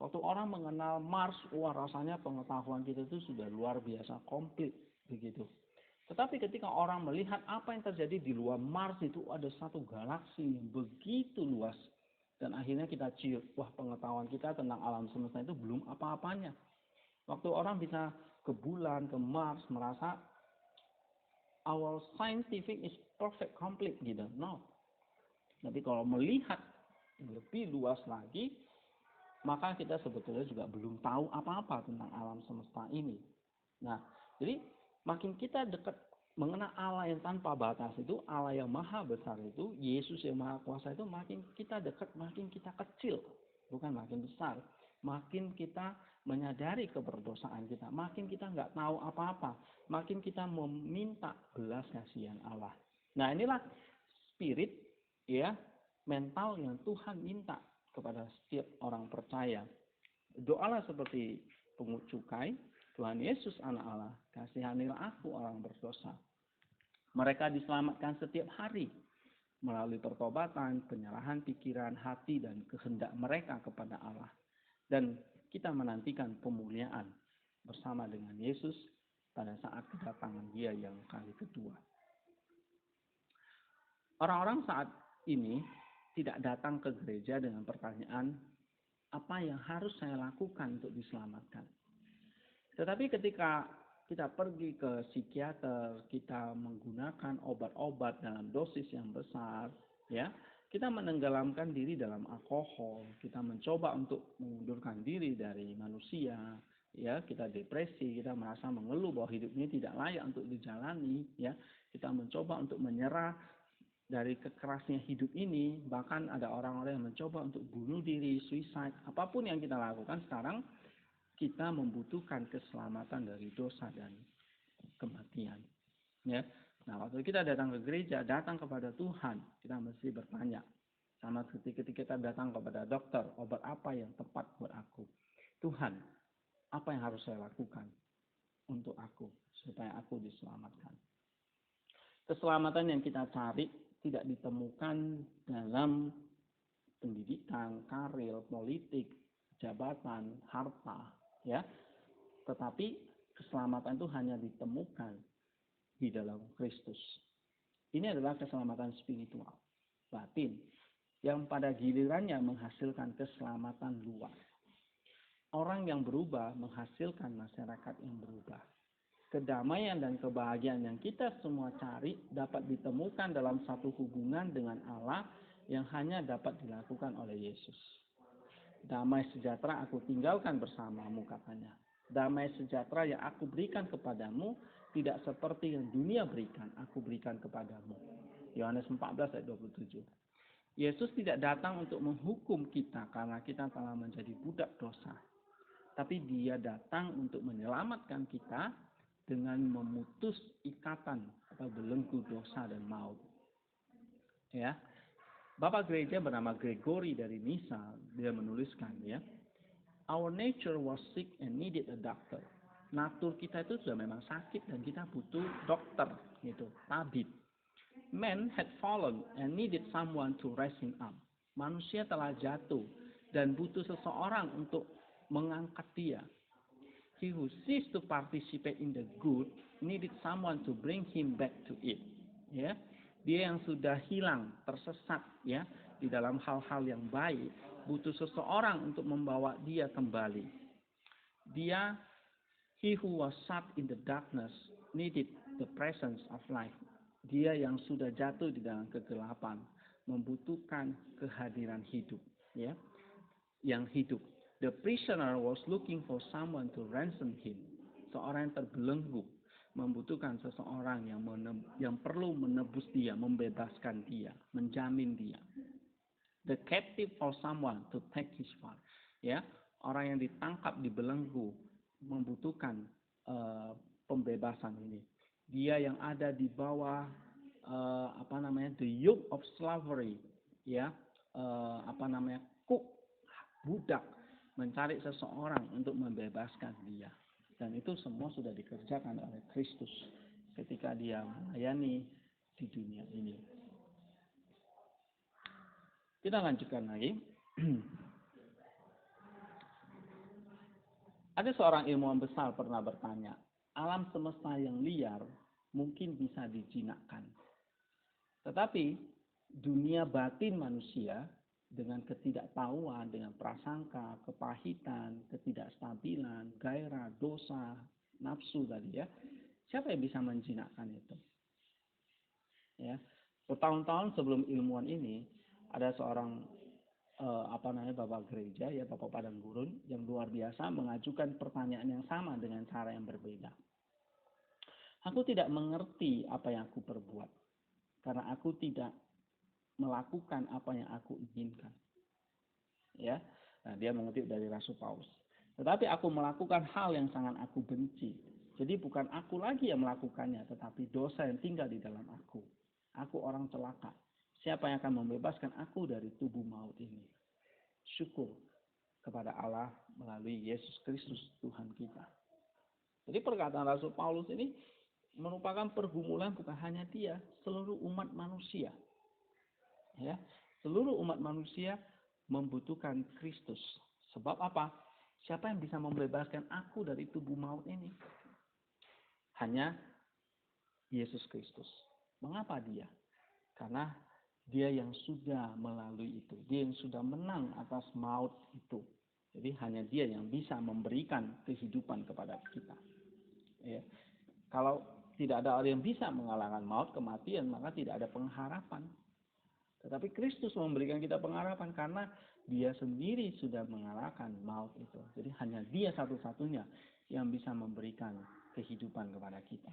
Waktu orang mengenal Mars, wah rasanya pengetahuan kita itu sudah luar biasa, komplit begitu. Tetapi ketika orang melihat apa yang terjadi di luar Mars itu ada satu galaksi yang begitu luas. Dan akhirnya kita ciut, wah pengetahuan kita tentang alam semesta itu belum apa-apanya. Waktu orang bisa ke bulan, ke Mars, merasa our scientific is perfect, complete gitu. No. Tapi kalau melihat lebih luas lagi, maka kita sebetulnya juga belum tahu apa-apa tentang alam semesta ini. Nah, jadi makin kita dekat mengenal Allah yang tanpa batas itu, Allah yang maha besar itu, Yesus yang maha kuasa itu, makin kita dekat, makin kita kecil. Bukan makin besar. Makin kita menyadari keberdosaan kita. Makin kita nggak tahu apa-apa. Makin kita meminta belas kasihan Allah. Nah, inilah spirit, ya, mental yang Tuhan minta kepada setiap orang percaya. Doalah seperti pungut cukai, Tuhan Yesus anak Allah, kasihanilah aku orang berdosa. Mereka diselamatkan setiap hari melalui pertobatan, penyerahan pikiran, hati, dan kehendak mereka kepada Allah. Dan kita menantikan pemuliaan bersama dengan Yesus pada saat kedatangan Dia yang kali kedua. Orang-orang saat ini tidak datang ke gereja dengan pertanyaan, apa yang harus saya lakukan untuk diselamatkan? Tetapi ketika kita pergi ke psikiater, kita menggunakan obat-obat dalam dosis yang besar, ya, kita menenggelamkan diri dalam alkohol, kita mencoba untuk mengundurkan diri dari manusia, ya, kita depresi, kita merasa mengeluh bahwa hidup ini tidak layak untuk dijalani, ya, kita mencoba untuk menyerah dari kekerasnya hidup ini, bahkan ada orang-orang yang mencoba untuk bunuh diri, suicide, apapun yang kita lakukan sekarang, kita membutuhkan keselamatan dari dosa dan kematian. Ya. Nah, waktu kita datang ke gereja, datang kepada Tuhan, kita mesti bertanya. Sama ketika kita datang kepada dokter, obat apa yang tepat buat aku? Tuhan, apa yang harus saya lakukan untuk aku, supaya aku diselamatkan? Keselamatan yang kita cari tidak ditemukan dalam pendidikan, karir, politik, jabatan, harta, ya. Tetapi keselamatan itu hanya ditemukan di dalam Kristus. Ini adalah keselamatan spiritual, batin, yang pada gilirannya menghasilkan keselamatan luar. Orang yang berubah menghasilkan masyarakat yang berubah. Kedamaian dan kebahagiaan yang kita semua cari dapat ditemukan dalam satu hubungan dengan Allah yang hanya dapat dilakukan oleh Yesus. Damai sejahtera aku tinggalkan bersamamu, katanya. Damai sejahtera yang aku berikan kepadamu tidak seperti yang dunia berikan, aku berikan kepadamu. Yohanes 14 ayat 27. Yesus tidak datang untuk menghukum kita karena kita telah menjadi budak dosa. Tapi Dia datang untuk menyelamatkan kita dengan memutus ikatan atau belenggu dosa dan maut. Ya. Bapak gereja bernama Gregory dari Nisa, dia menuliskan, ya, our nature was sick and needed a doctor. Natur kita itu sudah memang sakit dan kita butuh dokter, gitu, tabib. Man had fallen and needed someone to raise him up. Manusia telah jatuh dan butuh seseorang untuk mengangkat dia. He who ceased to participate in the good needed someone to bring him back to it. Ya, dia yang sudah hilang, tersesat, ya, di dalam hal-hal yang baik, butuh seseorang untuk membawa dia kembali. Dia, he who was sat in the darkness needed the presence of life. Dia yang sudah jatuh di dalam kegelapan membutuhkan kehadiran hidup, ya, yang hidup. The prisoner was looking for someone to ransom him. Seorang yang terbelenggu membutuhkan seseorang yang perlu menebus dia, membebaskan dia, menjamin dia. The captive for someone to take his part. Ya, orang yang ditangkap, dibelenggu membutuhkan pembebasan ini. Dia yang ada di bawah the yoke of slavery, ya, kuk, budak, mencari seseorang untuk membebaskan dia. Dan itu semua sudah dikerjakan oleh Kristus ketika dia melayani di dunia ini. Kita lanjutkan lagi. Ada seorang ilmuwan besar pernah bertanya, alam semesta yang liar mungkin bisa dijinakkan. Tetapi dunia batin manusia dengan ketidaktahuan, dengan prasangka, kepahitan, ketidakstabilan, gairah, dosa, nafsu tadi ya. Siapa yang bisa menjinakkan itu? Ya. Bertahun-tahun sebelum ilmuwan ini ada seorang bapak gereja ya, bapak padang gurun yang luar biasa mengajukan pertanyaan yang sama dengan cara yang berbeda. Aku tidak mengerti apa yang aku perbuat karena aku tidak melakukan apa yang aku inginkan. Ya. Nah, dia mengutip dari Rasul Paulus. Tetapi aku melakukan hal yang sangat aku benci. Jadi bukan aku lagi yang melakukannya, tetapi dosa yang tinggal di dalam aku. Aku orang celaka. Siapa yang akan membebaskan aku dari tubuh maut ini? Syukur kepada Allah melalui Yesus Kristus Tuhan kita. Jadi perkataan Rasul Paulus ini merupakan pergumulan bukan hanya dia, seluruh umat manusia. Ya, seluruh umat manusia membutuhkan Kristus. Sebab apa? Siapa yang bisa membebaskan aku dari tubuh maut ini? Hanya Yesus Kristus. Mengapa dia? Karena dia yang sudah melalui itu. Dia yang sudah menang atas maut itu. Jadi hanya dia yang bisa memberikan kehidupan kepada kita. Ya. Kalau tidak ada orang yang bisa mengalahkan maut, kematian, maka tidak ada pengharapan. Tetapi Kristus memberikan kita pengharapan karena dia sendiri sudah mengalahkan maut itu. Jadi hanya dia satu-satunya yang bisa memberikan kehidupan kepada kita.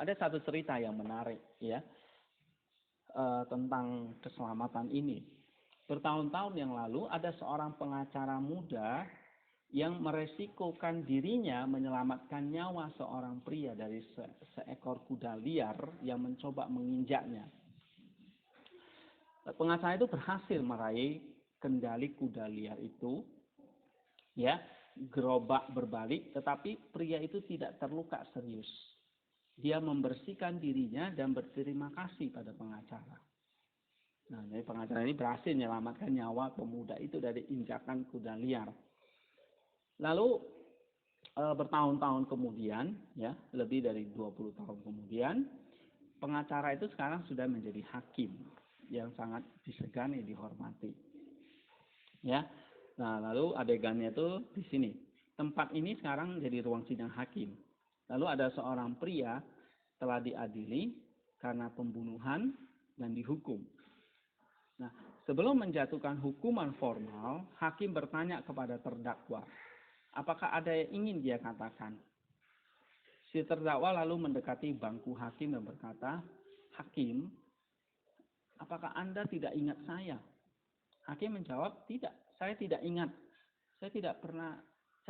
Ada satu cerita yang menarik ya tentang keselamatan ini. Bertahun-tahun yang lalu ada seorang pengacara muda yang meresikokan dirinya menyelamatkan nyawa seorang pria dari seekor kuda liar yang mencoba menginjaknya. Pengacara itu berhasil meraih kendali kuda liar itu, ya, gerobak berbalik, tetapi pria itu tidak terluka serius. Dia membersihkan dirinya dan berterima kasih pada pengacara. Nah, jadi pengacara ini berhasil menyelamatkan nyawa pemuda itu dari injakan kuda liar. Lalu bertahun-tahun kemudian, ya, lebih dari 20 tahun kemudian, pengacara itu sekarang sudah menjadi hakim yang sangat disegani, dihormati. Ya. Nah, lalu adegannya itu di sini. Tempat ini sekarang jadi ruang sidang hakim. Lalu ada seorang pria telah diadili karena pembunuhan dan dihukum. Nah, sebelum menjatuhkan hukuman formal, hakim bertanya kepada terdakwa, apakah ada yang ingin dia katakan? Si terdakwa lalu mendekati bangku hakim dan berkata, Hakim, apakah Anda tidak ingat saya? Hakim menjawab, tidak, saya tidak ingat. Saya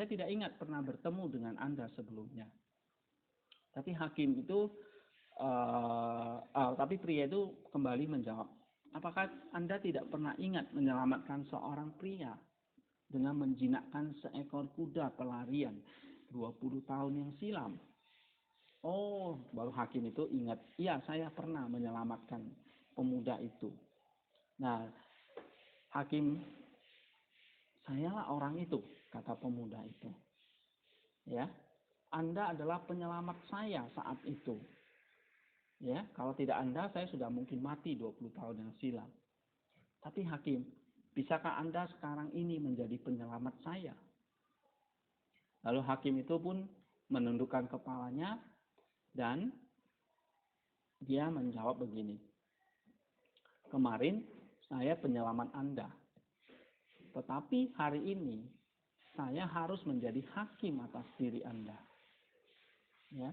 tidak ingat pernah bertemu dengan Anda sebelumnya. Tapi tapi pria itu kembali menjawab, apakah Anda tidak pernah ingat menyelamatkan seorang pria dengan menjinakkan seekor kuda pelarian 20 tahun yang silam? Oh, baru hakim itu ingat, iya saya pernah menyelamatkan pemuda itu. Nah, hakim, sayalah orang itu, kata pemuda itu. Ya, Anda adalah penyelamat saya saat itu. Ya, kalau tidak Anda, saya sudah mungkin mati 20 tahun yang silam. Tapi hakim, bisakah Anda sekarang ini menjadi penyelamat saya? Lalu hakim itu pun menundukkan kepalanya dan dia menjawab begini. Kemarin saya penyelamat Anda. Tetapi hari ini saya harus menjadi hakim atas diri Anda. Ya.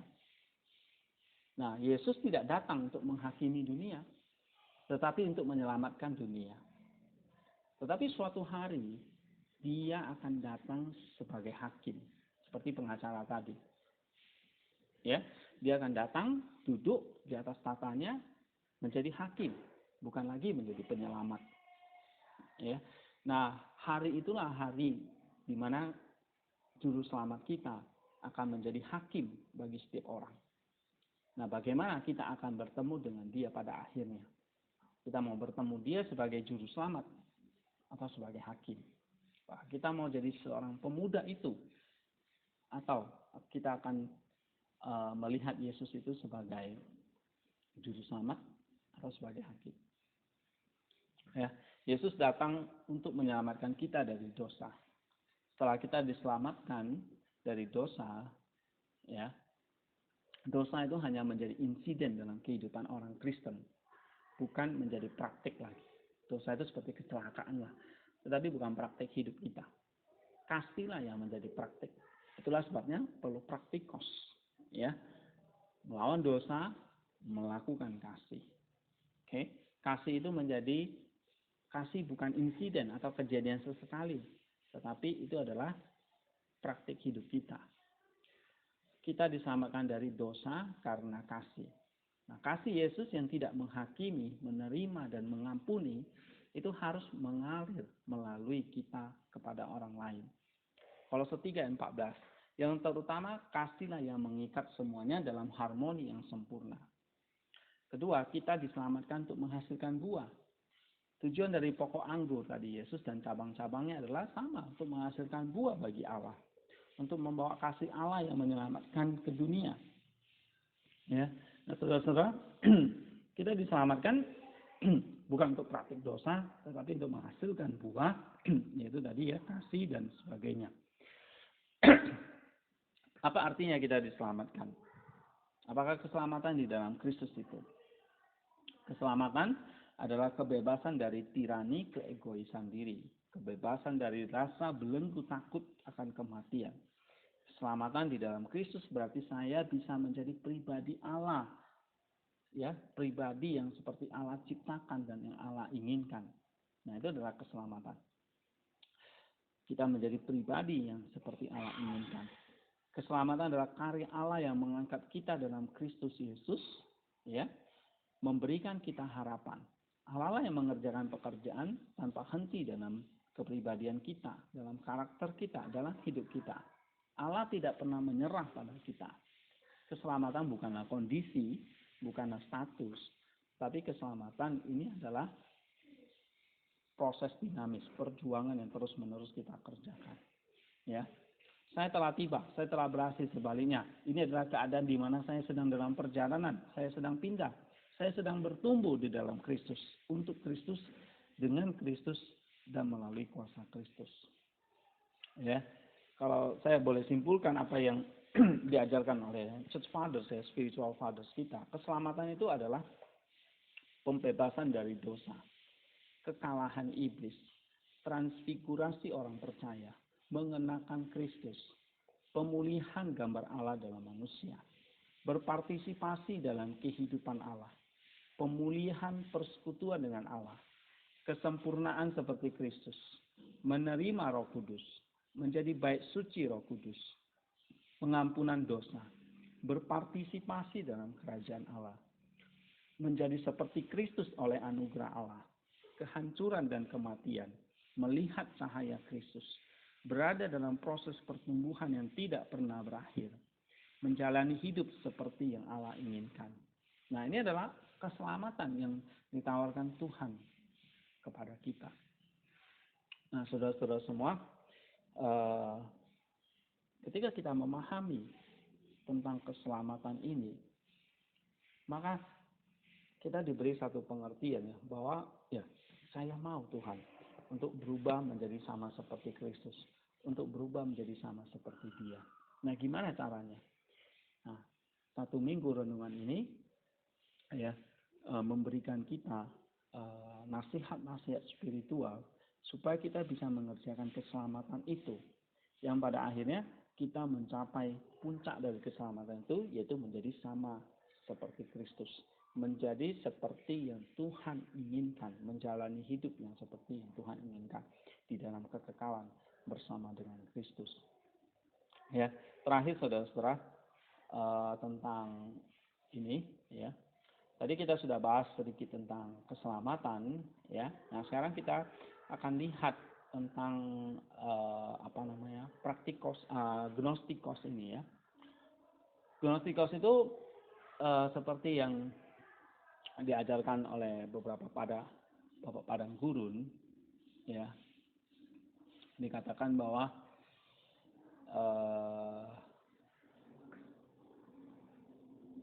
Nah, Yesus tidak datang untuk menghakimi dunia, tetapi untuk menyelamatkan dunia. Tetapi suatu hari dia akan datang sebagai hakim, seperti pengacara tadi. Ya, dia akan datang, duduk di atas tatanya, menjadi hakim, bukan lagi menjadi penyelamat. Ya, nah hari itulah hari di mana juru selamat kita akan menjadi hakim bagi setiap orang. Nah, bagaimana kita akan bertemu dengan dia pada akhirnya? Kita mau bertemu dia sebagai juru selamat atau sebagai hakim? Kita mau jadi seorang pemuda itu atau kita akan melihat Yesus itu sebagai juru selamat atau sebagai hakim. Ya, Yesus datang untuk menyelamatkan kita dari dosa. Setelah kita diselamatkan dari dosa, ya, dosa itu hanya menjadi insiden dalam kehidupan orang Kristen, bukan menjadi praktik lagi. Dosa itu seperti kecelakaan lah, tetapi bukan praktik hidup kita. Kasihlah yang menjadi praktik. Itulah sebabnya perlu praktikos, ya, melawan dosa, melakukan kasih. Oke, kasih itu menjadi kasih bukan insiden atau kejadian sesekali, tetapi itu adalah praktik hidup kita. Kita diselamatkan dari dosa karena kasih. Nah, kasih Yesus yang tidak menghakimi, menerima, dan mengampuni, itu harus mengalir melalui kita kepada orang lain. Kolose 3 ayat 14. Yang terutama, kasihlah yang mengikat semuanya dalam harmoni yang sempurna. Kedua, kita diselamatkan untuk menghasilkan buah. Tujuan dari pokok anggur tadi Yesus dan cabang-cabangnya adalah sama, untuk menghasilkan buah bagi Allah. Untuk membawa kasih Allah yang menyelamatkan ke dunia. Ya, nah, saudara-saudara, kita diselamatkan bukan untuk praktik dosa, tetapi untuk menghasilkan buah, yaitu tadi ya, kasih dan sebagainya. Apa artinya kita diselamatkan? Apakah keselamatan di dalam Kristus itu? Keselamatan adalah kebebasan dari tirani keegoisan diri, kebebasan dari rasa belenggu takut akan kematian. Keselamatan di dalam Kristus berarti saya bisa menjadi pribadi Allah, ya, pribadi yang seperti Allah ciptakan dan yang Allah inginkan. Nah, itu adalah keselamatan. Kita menjadi pribadi yang seperti Allah inginkan. Keselamatan adalah karya Allah yang mengangkat kita dalam Kristus Yesus, ya, memberikan kita harapan. Allah yang mengerjakan pekerjaan tanpa henti dalam kepribadian kita, dalam karakter kita, dalam hidup kita. Allah tidak pernah menyerah pada kita. Keselamatan bukanlah kondisi, bukanlah status, tapi keselamatan ini adalah proses dinamis, perjuangan yang terus-menerus kita kerjakan. Ya, saya telah tiba, saya telah berhasil. Sebaliknya, ini adalah keadaan di mana saya sedang dalam perjalanan, saya sedang pindah, saya sedang bertumbuh di dalam Kristus, untuk Kristus, dengan Kristus, dan melalui kuasa Kristus. Ya, kalau saya boleh simpulkan apa yang diajarkan oleh church fathers, ya, spiritual fathers kita, keselamatan itu adalah pembebasan dari dosa, kekalahan iblis, transfigurasi orang percaya, mengenakan Kristus, pemulihan gambar Allah dalam manusia, berpartisipasi dalam kehidupan Allah, pemulihan persekutuan dengan Allah, kesempurnaan seperti Kristus, menerima Roh Kudus, menjadi bait suci Roh Kudus, pengampunan dosa, berpartisipasi dalam kerajaan Allah, menjadi seperti Kristus oleh anugerah Allah, kehancuran dan kematian, melihat cahaya Kristus, berada dalam proses pertumbuhan yang tidak pernah berakhir, menjalani hidup seperti yang Allah inginkan. Nah, ini adalah keselamatan yang ditawarkan Tuhan kepada kita. Nah, saudara-saudara semua, ketika kita memahami tentang keselamatan ini, maka kita diberi satu pengertian, ya, bahwa ya, saya mau Tuhan untuk berubah menjadi sama seperti Kristus, untuk berubah menjadi sama seperti Dia. Nah, gimana caranya? Nah, satu minggu renungan ini, ya, memberikan kita nasihat-nasihat spiritual supaya kita bisa mengerjakan keselamatan itu, yang pada akhirnya kita mencapai puncak dari keselamatan itu, yaitu menjadi sama seperti Kristus, menjadi seperti yang Tuhan inginkan, menjalani hidup yang seperti yang Tuhan inginkan di dalam kekekalan bersama dengan Kristus. Ya, terakhir saudara-saudara, tentang ini, ya. Tadi kita sudah bahas sedikit tentang keselamatan, ya. Nah, sekarang kita akan lihat tentang praktikos, gnostikos ini, ya. Gnostikos itu seperti yang diajarkan oleh beberapa bapak padang gurun, ya. Dikatakan bahwa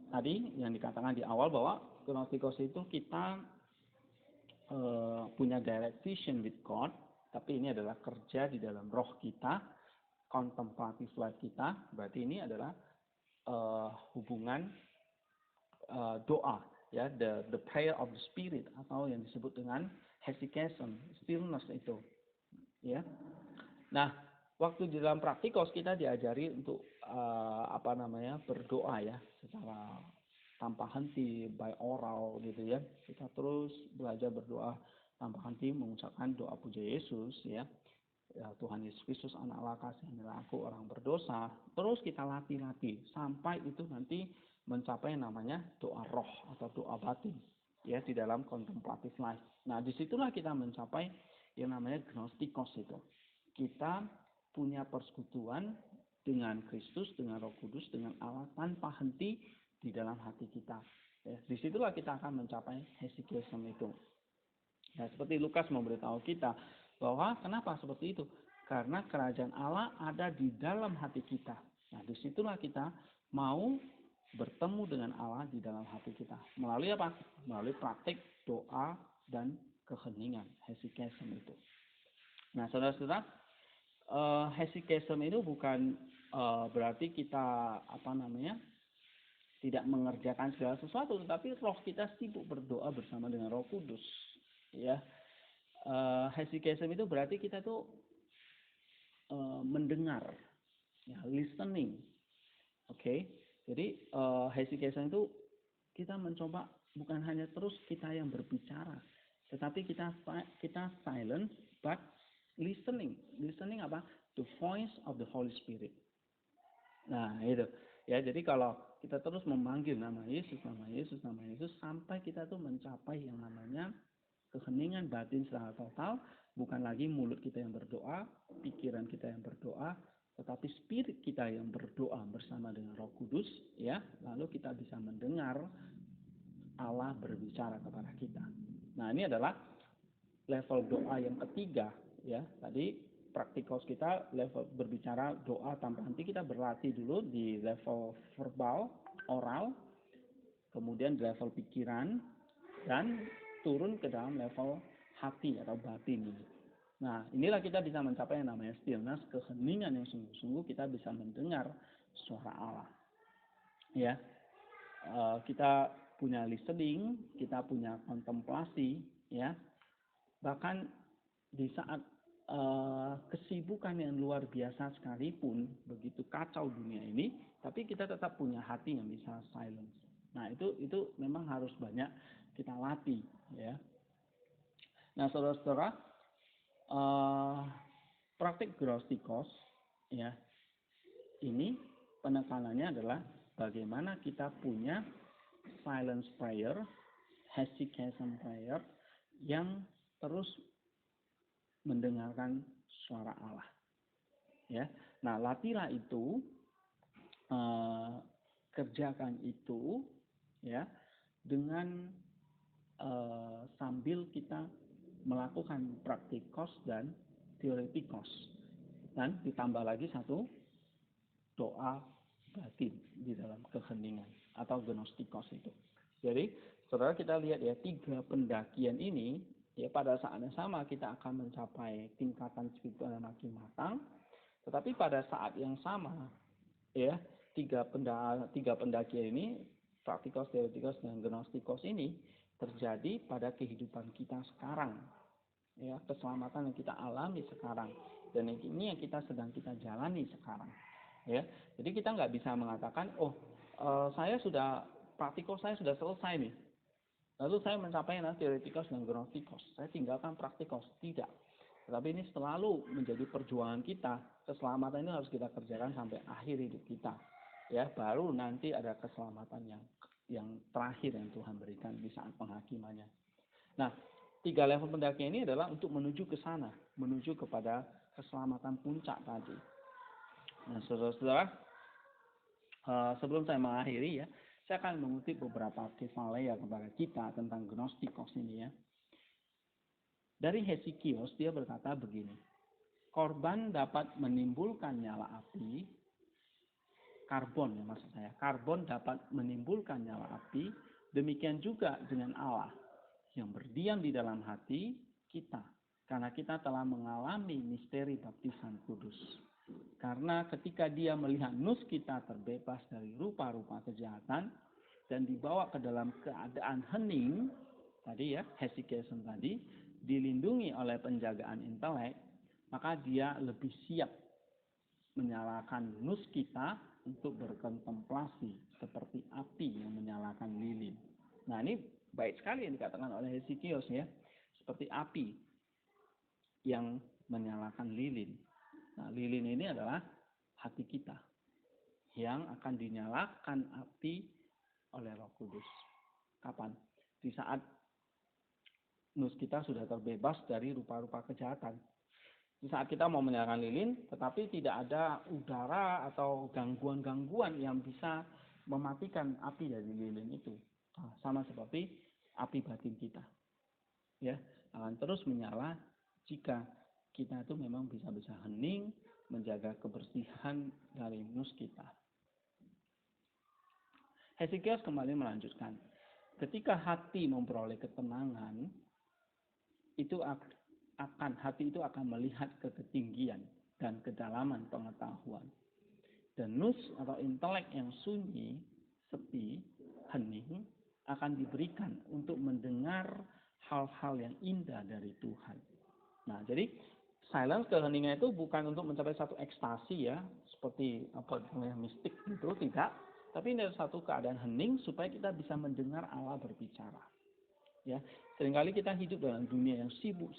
tadi yang dikatakan di awal bahwa gnostikos itu kita punya direct vision with God, tapi ini adalah kerja di dalam roh kita, contemplative life kita. Berarti ini adalah hubungan doa, ya, the prayer of the spirit, atau yang disebut dengan hesychasm, stillness itu, ya. Nah, waktu di dalam praktikos kita diajari untuk berdoa, ya, secara tanpa henti, by oral gitu, ya. Kita terus belajar berdoa tanpa henti, mengucapkan doa puja Yesus, ya. Ya, Tuhan Yesus Kristus, anak Allah, kasihanilah aku orang berdosa. Terus kita latih-latih sampai itu nanti mencapai namanya doa roh atau doa batin, ya, di dalam contemplative life. Nah, disitulah kita mencapai yang namanya gnostikos itu. Kita punya persekutuan dengan Kristus, dengan Roh Kudus, dengan Allah tanpa henti di dalam hati kita. Ya, disitulah kita akan mencapai hesychasm itu. Nah, seperti Lukas memberitahu kita bahwa kenapa seperti itu? Karena kerajaan Allah ada di dalam hati kita. Nah, disitulah kita mau bertemu dengan Allah di dalam hati kita. Melalui apa? Melalui praktik doa dan keheningan, hesychasm itu. Nah, saudara-saudara, hesychasm itu bukan berarti kita tidak mengerjakan segala sesuatu, tetapi roh kita sibuk berdoa bersama dengan Roh Kudus, ya. Hesychasm itu berarti kita tuh mendengar, ya, listening, oke. Jadi hesychasm itu kita mencoba bukan hanya terus kita yang berbicara, tetapi kita silent but listening. Listening apa? The voice of the Holy Spirit. Nah, itu. Ya, jadi kalau kita terus memanggil nama Yesus, nama Yesus, nama Yesus, sampai kita tuh mencapai yang namanya keheningan batin secara total, bukan lagi mulut kita yang berdoa, pikiran kita yang berdoa, tetapi spirit kita yang berdoa bersama dengan Roh Kudus, ya. Lalu kita bisa mendengar Allah berbicara kepada kita. Nah, ini adalah level doa yang ketiga, ya. Tadi praktikos kita level berbicara doa tanpa henti, kita berlatih dulu di level verbal, oral, kemudian di level pikiran, dan turun ke dalam level hati atau batin. Nah, inilah kita bisa mencapai yang namanya stillness, keheningan yang sungguh-sungguh, kita bisa mendengar suara Allah. Ya, kita punya listening, kita punya kontemplasi, ya. Bahkan di saat kesibukan yang luar biasa sekalipun, begitu kacau dunia ini, tapi kita tetap punya hati yang bisa silence. Nah, itu memang harus banyak kita latih, ya. Nah, saudara-saudara, praktik gnostikos, ya, ini penekanannya adalah bagaimana kita punya silence prayer, hesychasm prayer, yang terus mendengarkan suara Allah, ya. Nah, latihlah itu, kerjakan itu, ya, dengan sambil kita melakukan praktikos dan teoretikos, dan ditambah lagi satu doa batin di dalam keheningan atau gnostikos itu. Jadi, saudara, kita lihat, ya, 3 pendakian ini, ya, pada saat yang sama kita akan mencapai tingkatan spiritual yang makin matang, tetapi pada saat yang sama, ya, tiga pendakian ini, praktikos, teoretikos, dan gnostikos ini terjadi pada kehidupan kita sekarang, ya, keselamatan yang kita alami sekarang, dan ini yang kita jalani sekarang, ya. Jadi kita nggak bisa mengatakan, saya sudah praktikos, saya sudah selesai nih, lalu saya mencapai teoretikos dan gnostikos, saya tinggalkan praktikos. Tidak. Tetapi ini selalu menjadi perjuangan kita. Keselamatan ini harus kita kerjakan sampai akhir hidup kita, ya. Baru nanti ada keselamatan yang terakhir yang Tuhan berikan di saat penghakimannya. Nah, 3 level pendakian ini adalah untuk menuju ke sana, menuju kepada keselamatan puncak tadi. Nah, saudara-saudara, sebelum saya mengakhiri, ya, saya akan mengutip beberapa kefaleia kepada kita tentang gnostikos ini, ya. Dari Hesychios, dia berkata begini, korban dapat menimbulkan nyala api, karbon, ya, maksud saya, karbon dapat menimbulkan nyala api, demikian juga dengan Allah. yang berdiam di dalam hati kita. Karena kita telah mengalami misteri baptisan kudus. Karena ketika dia melihat nus kita terbebas dari rupa-rupa kejahatan dan dibawa ke dalam keadaan hening, tadi ya, hesychiasm tadi, dilindungi oleh penjagaan intelek, maka dia lebih siap menyalakan nus kita untuk berkontemplasi seperti api yang menyalakan lilin. Nah, ini baik sekali yang dikatakan oleh Hesychios ya, seperti api yang menyalakan lilin. Nah, lilin ini adalah hati kita yang akan dinyalakan api oleh Roh Kudus. Kapan? Di saat nus kita sudah terbebas dari rupa-rupa kejahatan. Di saat kita mau menyalakan lilin, tetapi tidak ada udara atau gangguan-gangguan yang bisa mematikan api dari lilin itu. Nah, sama seperti api batin kita. Ya, akan terus menyala jika kita itu memang bisa hening, menjaga kebersihan dari nus kita. Hesychios kembali melanjutkan, ketika hati memperoleh ketenangan, hati itu akan melihat ke ketinggian dan kedalaman pengetahuan. Dan nus atau intelek yang sunyi, sepi, hening akan diberikan untuk mendengar hal-hal yang indah dari Tuhan. Nah, jadi silence, keheningan itu bukan untuk mencapai satu ekstasi ya, seperti apa namanya mistik itu, tidak. Tapi ini adalah satu keadaan hening supaya kita bisa mendengar Allah berbicara. Ya, seringkali kita hidup dalam dunia yang sibuk,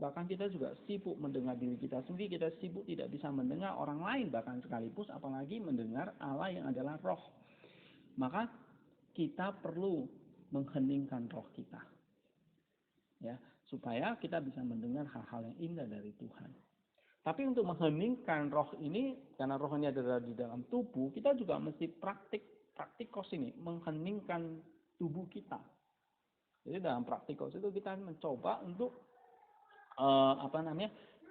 bahkan kita juga sibuk mendengar diri kita sendiri, kita sibuk tidak bisa mendengar orang lain bahkan sekalipun, apalagi mendengar Allah yang adalah roh. Maka kita perlu mengheningkan roh kita. Ya, supaya kita bisa mendengar hal-hal yang indah dari Tuhan. Tapi untuk mengheningkan roh ini, karena roh ini ada di dalam tubuh, kita juga mesti praktikos ini, mengheningkan tubuh kita. Jadi dalam praktikos itu kita mencoba untuk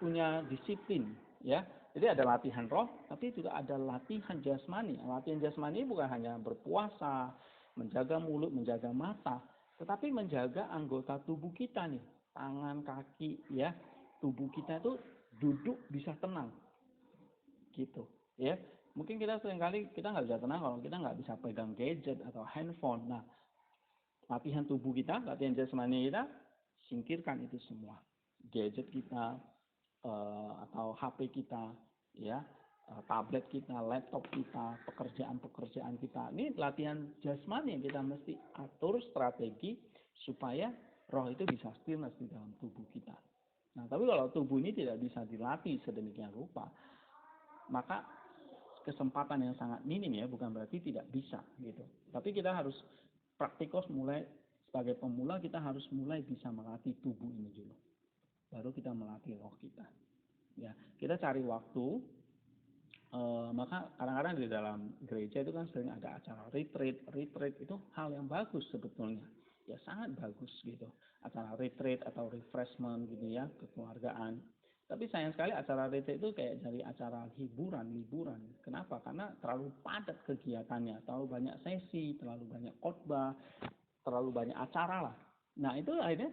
punya disiplin, ya. Jadi ada latihan roh, tapi juga ada latihan jasmani. Latihan jasmani bukan hanya berpuasa, menjaga mulut, menjaga mata, tetapi menjaga anggota tubuh kita nih, tangan, kaki, ya, tubuh kita itu duduk bisa tenang, gitu, ya. Mungkin kita seringkali kita nggak bisa tenang kalau kita nggak bisa pegang gadget atau handphone. Nah, latihan tubuh kita, latihan jasmani kita, singkirkan itu semua. Gadget kita, atau HP kita, ya, tablet kita, laptop kita, pekerjaan kita. Ini latihan jasmani yang kita mesti atur strategi supaya roh itu bisa stillness di dalam tubuh kita. Nah, tapi kalau tubuh ini tidak bisa dilatih sedemikian rupa, maka kesempatan yang sangat minim ya, bukan berarti tidak bisa gitu. Tapi kita harus praktikos mulai sebagai pemula, kita harus mulai bisa melatih tubuh ini dulu. Baru kita melatih roh kita. Ya, kita cari waktu. Maka kadang-kadang di dalam gereja itu kan sering ada acara retreat. Retreat itu hal yang bagus sebetulnya. Ya, sangat bagus gitu. Acara retreat atau refreshment gitu ya, kekeluargaan. Tapi sayang sekali acara retreat itu kayak jadi acara liburan. Kenapa? Karena terlalu padat kegiatannya, terlalu banyak sesi, terlalu banyak khotbah, terlalu banyak acara lah. Nah, itu akhirnya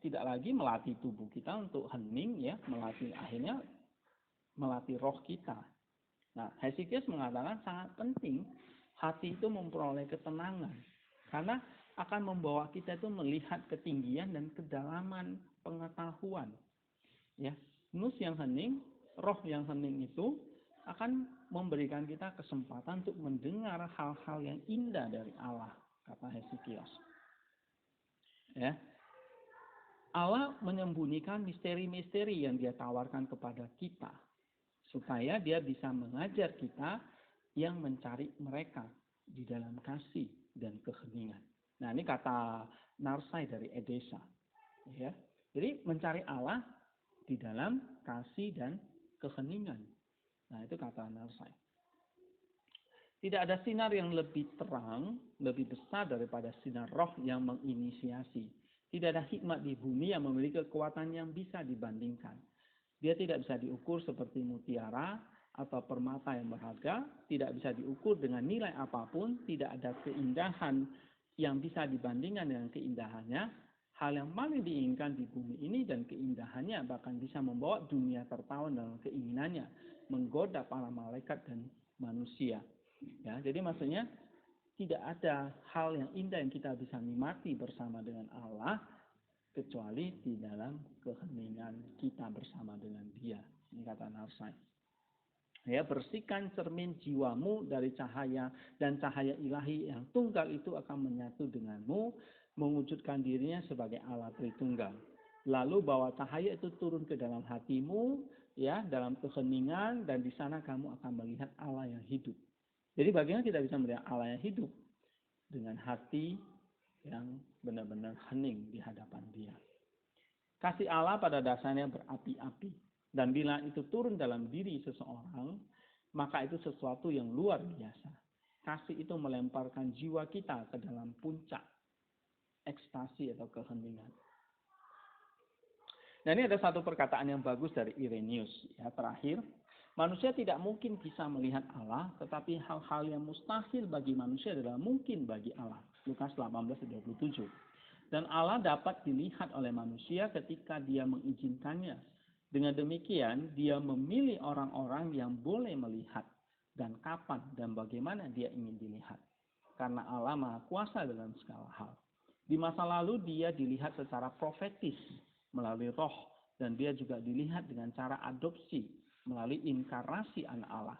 tidak lagi melatih tubuh kita untuk hening ya, akhirnya melatih roh kita. Nah, Hesychios mengatakan sangat penting hati itu memperoleh ketenangan karena akan membawa kita itu melihat ketinggian dan kedalaman pengetahuan. Ya, nus yang hening, roh yang hening itu akan memberikan kita kesempatan untuk mendengar hal-hal yang indah dari Allah, kata Hesychios. Ya. Allah menyembunyikan misteri-misteri yang Dia tawarkan kepada kita supaya Dia bisa mengajar kita yang mencari mereka di dalam kasih dan keheningan. Nah, ini kata Narsai dari Edessa. Ya. Jadi mencari Allah di dalam kasih dan keheningan. Nah, itu kata Narsai. Tidak ada sinar yang lebih terang, lebih besar daripada sinar roh yang menginisiasi. Tidak ada hikmat di bumi yang memiliki kekuatan yang bisa dibandingkan. Dia tidak bisa diukur seperti mutiara atau permata yang berharga, tidak bisa diukur dengan nilai apapun, tidak ada keindahan yang bisa dibandingkan dengan keindahannya, hal yang paling diinginkan di bumi ini dan keindahannya bahkan bisa membawa dunia tertawan dalam keinginannya, menggoda para malaikat dan manusia. Ya, jadi maksudnya tidak ada hal yang indah yang kita bisa nikmati bersama dengan Allah kecuali di dalam keheningan kita bersama dengan Dia. Ini kata Narsai. Ya, bersihkan cermin jiwamu dari cahaya dan cahaya ilahi yang tunggal itu akan menyatu denganmu, mewujudkan dirinya sebagai Allah Tritunggal. Lalu bawa cahaya itu turun ke dalam hatimu, ya, dalam keheningan, dan di sana kamu akan melihat Allah yang hidup. Jadi bagaimana kita bisa melihat Allah yang hidup? Dengan hati yang benar-benar hening di hadapan Dia. Kasih Allah pada dasarnya berapi-api. Dan bila itu turun dalam diri seseorang, maka itu sesuatu yang luar biasa. Kasih itu melemparkan jiwa kita ke dalam puncak ekstasi atau keheningan. Nah, ini ada satu perkataan yang bagus dari Irenaeus. Ya, terakhir, manusia tidak mungkin bisa melihat Allah, tetapi hal-hal yang mustahil bagi manusia adalah mungkin bagi Allah. Lukas 18:27. Dan Allah dapat dilihat oleh manusia ketika Dia mengizinkannya. Dengan demikian, Dia memilih orang-orang yang boleh melihat dan kapan dan bagaimana Dia ingin dilihat. Karena Allah Maha Kuasa dalam segala hal. Di masa lalu Dia dilihat secara profetis melalui roh, dan Dia juga dilihat dengan cara adopsi melalui inkarnasi anak Allah.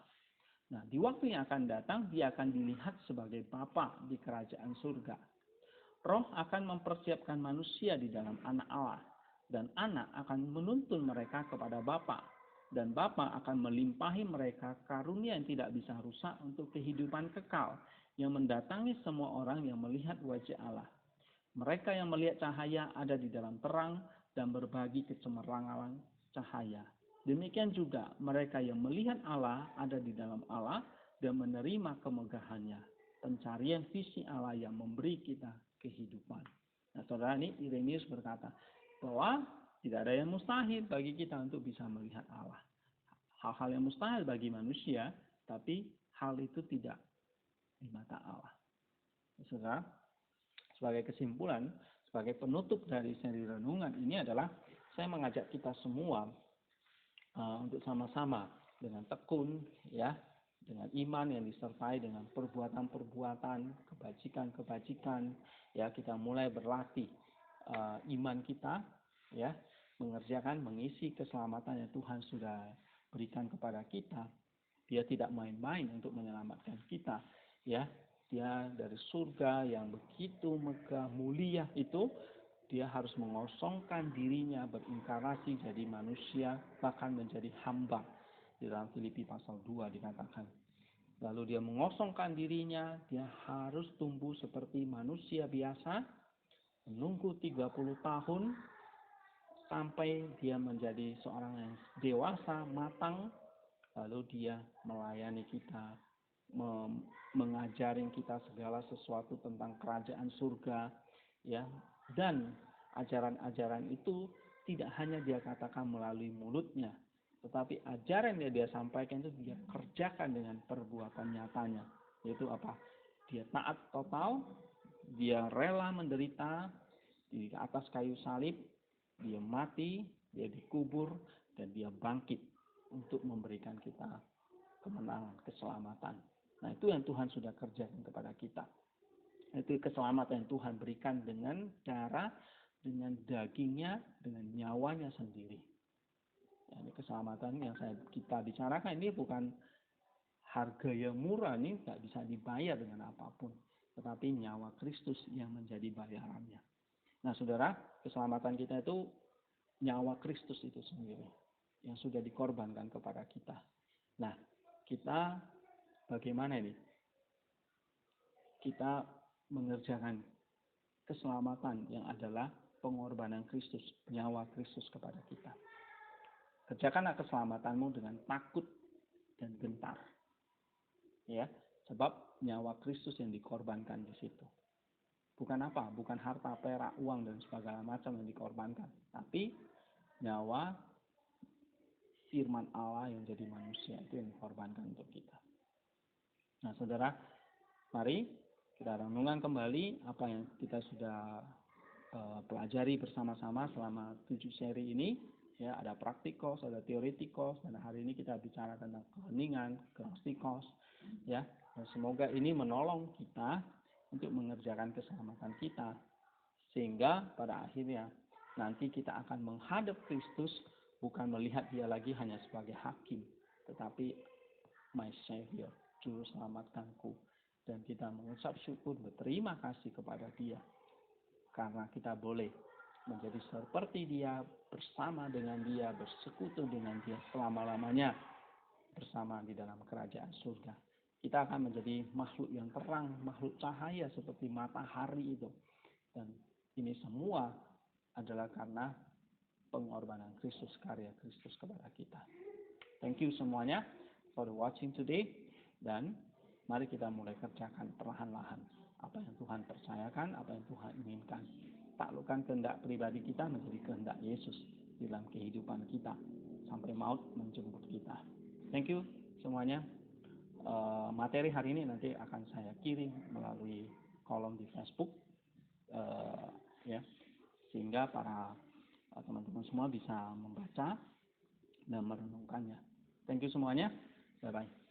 Nah, di waktu yang akan datang Dia akan dilihat sebagai Bapa di kerajaan surga. Roh akan mempersiapkan manusia di dalam anak Allah, dan anak akan menuntun mereka kepada Bapa, dan Bapa akan melimpahi mereka karunia yang tidak bisa rusak untuk kehidupan kekal yang mendatangi semua orang yang melihat wajah Allah. Mereka yang melihat cahaya ada di dalam terang dan berbagi kecemerlangan cahaya. Demikian juga mereka yang melihat Allah ada di dalam Allah dan menerima kemegahannya. Pencarian visi Allah yang memberi kita kehidupan. Nah, saudara, ini Irenaeus berkata bahwa tidak ada yang mustahil bagi kita untuk bisa melihat Allah. Hal-hal yang mustahil bagi manusia, tapi hal itu tidak di mata Allah. Saudara, sebagai kesimpulan, sebagai penutup dari seri renungan ini adalah saya mengajak kita semua untuk sama-sama dengan tekun, ya, dengan iman yang disertai dengan perbuatan-perbuatan, kebajikan-kebajikan, ya, kita mulai berlatih iman kita, ya, mengerjakan, mengisi keselamatan yang Tuhan sudah berikan kepada kita. Dia tidak main-main untuk menyelamatkan kita, ya. Dia dari surga yang begitu megah mulia itu, dia harus mengosongkan dirinya, berinkarnasi jadi manusia, bahkan menjadi hamba. Di dalam Filipi pasal 2 dikatakan. Lalu dia mengosongkan dirinya, dia harus tumbuh seperti manusia biasa, menunggu 30 tahun, sampai dia menjadi seorang yang dewasa, matang, lalu dia melayani kita, mengajari kita segala sesuatu tentang kerajaan surga, ya. Dan ajaran-ajaran itu tidak hanya dia katakan melalui mulutnya, tetapi ajaran yang dia sampaikan itu dia kerjakan dengan perbuatan nyatanya. Yaitu apa? Dia taat total, dia rela menderita di atas kayu salib, dia mati, dia dikubur, dan dia bangkit untuk memberikan kita kemenangan, keselamatan. Nah, itu yang Tuhan sudah kerjakan kepada kita. Itu keselamatan yang Tuhan berikan dengan cara, dengan dagingnya, dengan nyawanya sendiri. Ya, ini keselamatan yang kita bicarakan ini bukan harga yang murah, ini nggak bisa dibayar dengan apapun. Tetapi nyawa Kristus yang menjadi bayarannya. Nah, saudara, keselamatan kita itu nyawa Kristus itu sendiri yang sudah dikorbankan kepada kita. Nah, kita bagaimana ini? Kita mengerjakan keselamatan yang adalah pengorbanan Kristus, nyawa Kristus kepada kita. Kerjakanlah keselamatanmu dengan takut dan gentar. Ya, sebab nyawa Kristus yang dikorbankan di situ. Bukan apa? Bukan harta, perak, uang dan segala macam yang dikorbankan, tapi nyawa firman Allah yang jadi manusia itu yang dikorbankan untuk kita. Nah, saudara, mari kita renungkan kembali apa yang kita sudah pelajari bersama-sama selama 7 seri ini. Ya, ada praktikos, ada teoritikos, dan hari ini kita bicara tentang keheningan, gnostikos. Ya, dan semoga ini menolong kita untuk mengerjakan keselamatan kita, sehingga pada akhirnya nanti kita akan menghadap Kristus, bukan melihat dia lagi hanya sebagai hakim, tetapi my Savior, Juru Selamatkanku. Dan kita mengucap syukur, berterima kasih kepada dia, karena kita boleh menjadi seperti dia, bersama dengan dia, bersekutu dengan dia selama-lamanya, bersama di dalam kerajaan surga. Kita akan menjadi makhluk yang terang, makhluk cahaya seperti matahari itu. Dan ini semua adalah karena pengorbanan Kristus, karya Kristus kepada kita. Thank you semuanya for watching today. Dan mari kita mulai kerjakan perlahan-lahan apa yang Tuhan percayakan, apa yang Tuhan inginkan. Taklukkan kehendak pribadi kita menjadi kehendak Yesus dalam kehidupan kita sampai maut menjemput kita. Thank you semuanya. Materi hari ini nanti akan saya kirim melalui kolom di Facebook, ya, sehingga para teman-teman semua bisa membaca dan merenungkannya. Thank you semuanya. Bye bye.